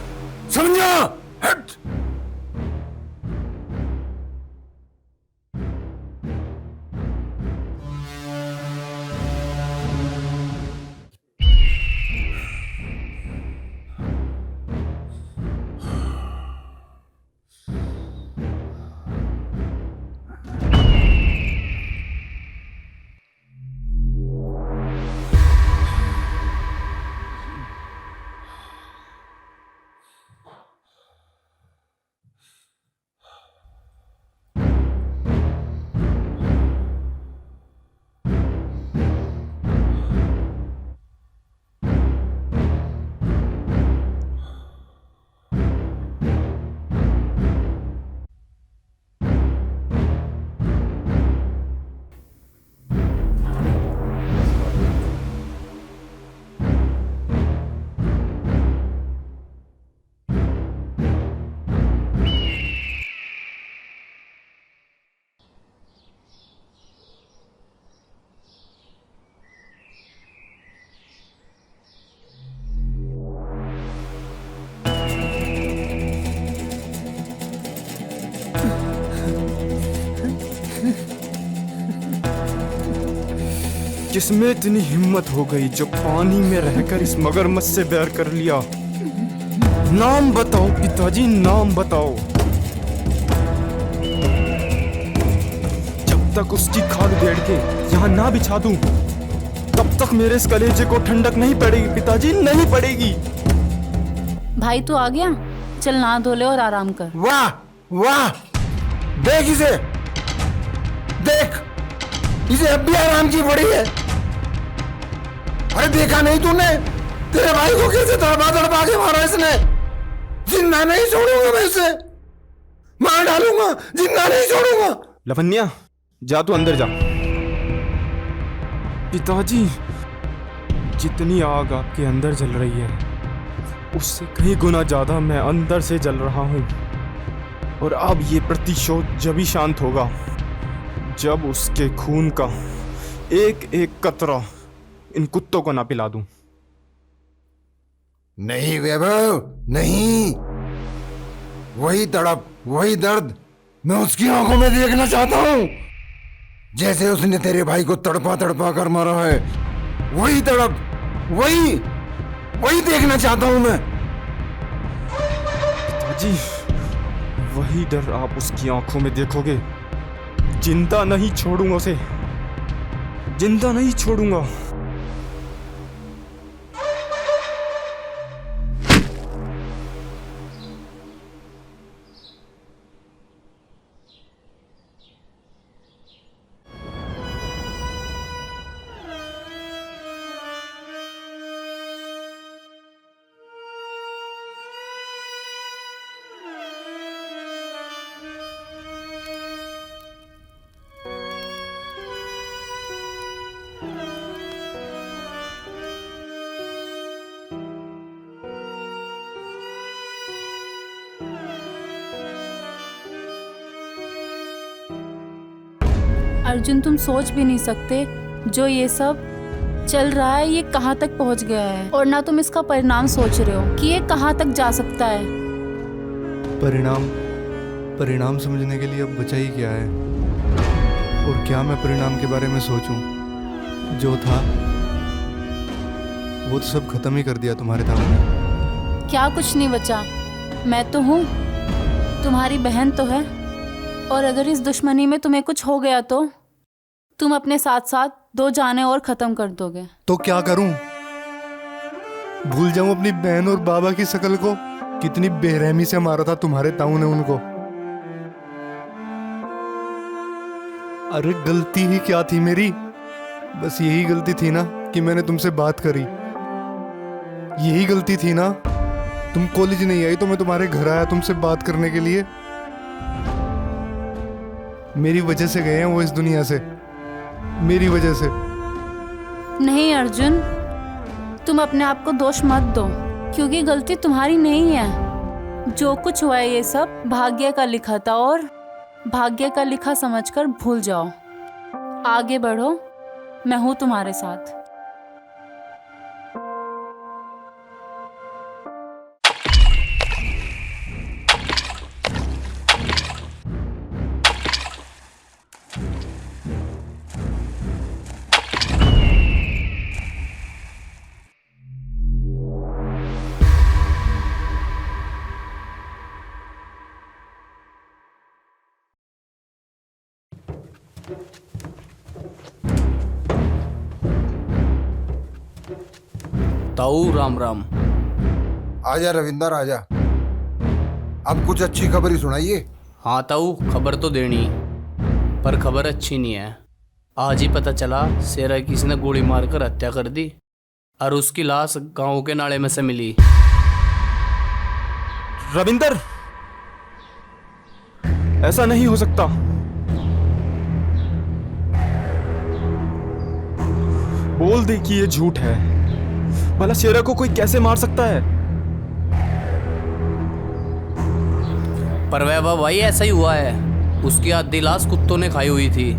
समझा? हट। किसमें इतनी हिम्मत हो गई जो पानी में रहकर इस मगरमच्छ से बैर कर लिया? नाम बताओ पिताजी, नाम बताओ। जब तक उसकी खाल बेड़ के यहाँ ना बिछा दूं, तब तक मेरे इस कलेजे को ठंडक नहीं पड़ेगी पिताजी, नहीं पड़ेगी। भाई तू आ गया, चल नहा धो ले और आराम कर। वाह वाह, देख इसे, देख इसे अब भी आराम की पड़ी है। अरे देखा नहीं तूने तेरे भाई को कैसे तड़पा के मारा इसने? जिंदा नहीं छोड़ूंगा मैं इसे, मार डालूंगा, जिंदा नहीं छोड़ूंगा। लवन्या जा, तू अंदर जा। पिताजी, जितनी आग आपके अंदर जल रही है उससे कई गुना ज्यादा मैं अंदर से जल रहा हूं। और अब ये प्रतिशोध जब ही शांत होगा जब उसके खून का एक एक कतरा इन कुत्तों को ना पिला दूं। नहीं वैभव, नहीं, वही तड़प, वही दर्द मैं उसकी आंखों में देखना चाहता हूं, जैसे उसने तेरे भाई को तड़पा तड़पा कर मारा है। वही तड़प, वही देखना चाहता हूं मैं। पिताजी, वही डर आप उसकी आंखों में देखोगे। जिंदा नहीं छोड़ूंगा उसे, जिंदा नहीं छोड़ूंगा। अर्जुन, तुम सोच भी नहीं सकते जो ये सब चल रहा है ये कहाँ तक पहुँच गया है, और ना तुम इसका परिणाम सोच रहे हो कि ये कहाँ तक जा सकता है। परिणाम समझने के लिए अब बचा ही क्या है? और क्या मैं परिणाम के बारे में सोचूं? जो था वो तो सब खत्म ही कर दिया तुम्हारे सामने। क्या कुछ नहीं बचा? मैं तो हूँ, तुम्हारी बहन तो है, और अगर इस दुश्मनी में तुम्हें कुछ हो गया तो तुम अपने साथ साथ 2 जानें और खत्म कर दोगे। तो क्या करूं? भूल जाऊं अपनी बहन और बाबा की शक्ल को? कितनी बेरहमी से मारा था तुम्हारे ताऊ ने उनको। अरे गलती ही क्या थी मेरी? बस यही गलती थी ना कि मैंने तुमसे बात करी। यही गलती थी ना? तुम कॉलेज नहीं आई तो मैं तुम्हारे घर आया तुमसे बात करने के लिए। मेरी वजह से गए हैं वो इस दुनिया से, मेरी वजह से। नहीं अर्जुन, तुम अपने आप को दोष मत दो, क्योंकि गलती तुम्हारी नहीं है। जो कुछ हुआ है ये सब भाग्य का लिखा था, और भाग्य का लिखा समझकर भूल जाओ। आगे बढ़ो, मैं हूं तुम्हारे साथ। ताऊ राम राम। आजा रविंदर आजा, अब कुछ अच्छी खबर ही सुनाइए। हाँ ताऊ, खबर तो देनी, पर खबर अच्छी नहीं है। आज ही पता चला शेरा किसी ने गोली मारकर हत्या कर दी, और उसकी लाश गांव के नाले में से मिली। रविंदर, ऐसा नहीं हो सकता। बोल दे कि ये झूठ है। भला शेरा को कोई कैसे मार सकता है? पर वैभव भाई ऐसा ही हुआ है, उसकी आधी लाश कुत्तों ने खाई हुई थी।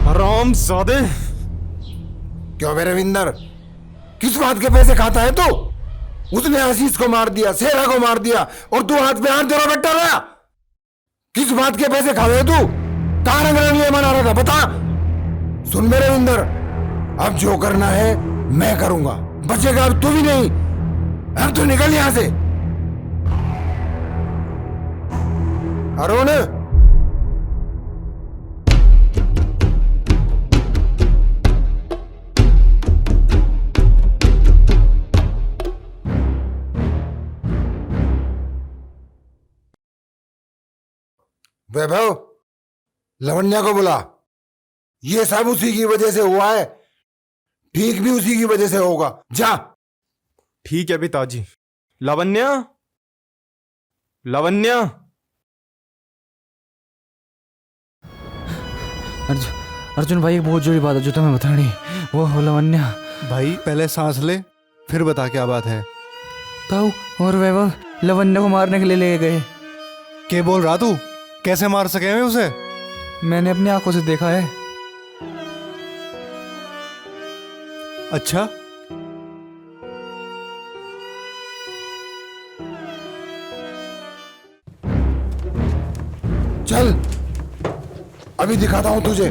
हरामजादे! क्यों बे रविंदर, किस बात के पैसे खाता है तू? उसने आशीष को मार दिया, शेरा को मार दिया, और तू हाथ पे हाथ धरा बैठा रहा। किस बात के पैसे खा रहे तू? कहाँ रंगरलियां मना रहा था बता। सुन मेरे विंदर, अब जो करना है मैं करूंगा, बचेगा अब तू भी नहीं। अब तू निकल यहां से। अरुण, वैभव, लवण्या को बुला। ये सब उसी की वजह से हुआ है, ठीक भी उसी की वजह से होगा। जा। ठीक है पिताजी। लावण्या, लावण्या। अर्जुन भाई, एक बहुत जरूरी बात है जो तुम्हें बतानी। वो हो लावण्या। भाई पहले सांस ले, फिर बता क्या बात है। ताऊ और वैभव लावण्या को मारने के लिए ले गए। क्या बोल रहा तू? कैसे मार सके हैं उसे? मैंने अपनी आंखों से देखा है। अच्छा, चल अभी दिखाता हूं तुझे।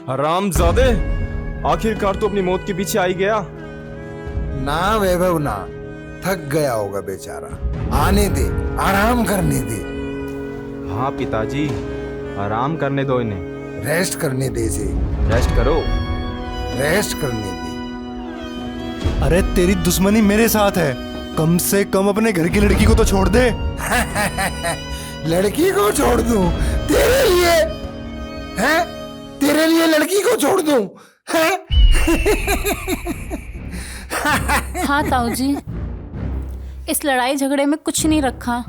हरामजादे, आखिरकार तो अपनी मौत के पीछे आई गया। ना वैभव ना, थक गया होगा बेचारा। आने दे, आराम करने दे। हाँ पिताजी, आराम करने दो इन्हें। रेस्ट करने दे इसे। रेस्ट करो। रेस्ट करने दे। अरे तेरी दुश्मनी मेरे साथ है, कम से कम अपने घर की लड़की को तो छोड़ दे। लड़की को छोड़ दूं तेरे लिए? हैं? तेरे लिए लड़की को छोड़ दूं? हैं? हाँ ताऊ जी, इस लड़ाई झगड़े में कुछ नहीं रखा।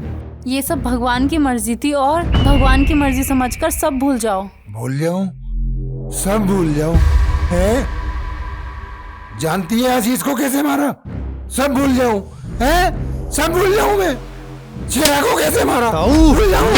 ये सब भगवान की मर्जी थी और भगवान की मर्जी समझकर सब भूल जाओ। भूल जाऊं? सब भूल जाऊं? हैं? जानती है आशीष को कैसे मारा? सब भूल जाऊं? हैं? सब भूल जाऊं मैं? चिराग को कैसे मारा? भूल जाऊं?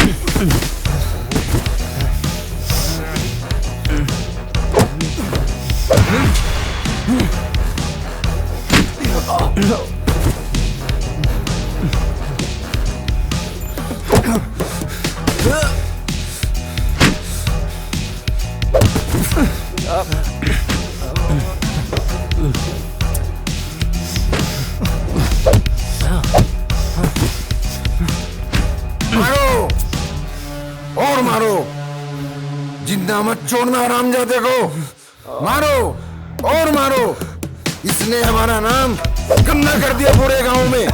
मारो और मारो, जिंदा मत छोड़ना हरामजादे को। मारो और मारो, इसने हमारा नाम गंदा कर दिया पूरे गांव में।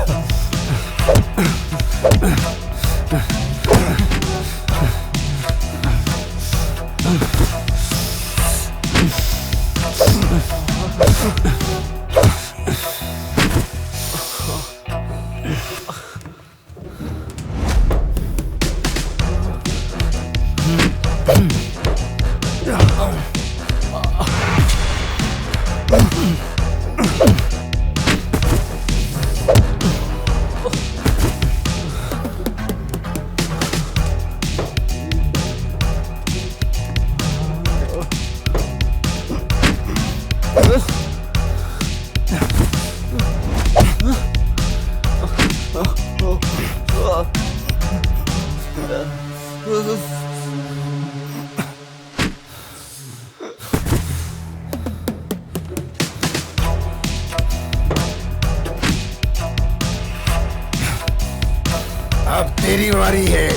अब तेरी बारी है।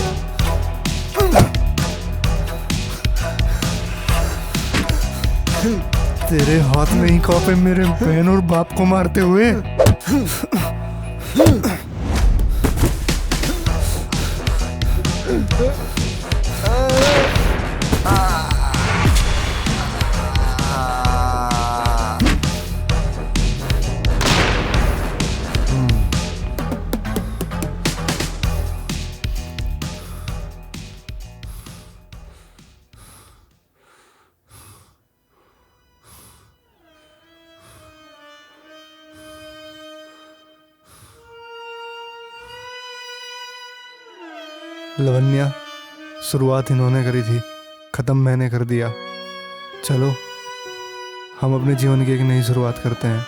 तेरे हाथ में ही कॉप है मेरे बहन और बाप को मारते हुए। लवन्या, शुरुआत इन्होंने करी थी, ख़त्म मैंने कर दिया। चलो हम अपने जीवन की एक नई शुरुआत करते हैं।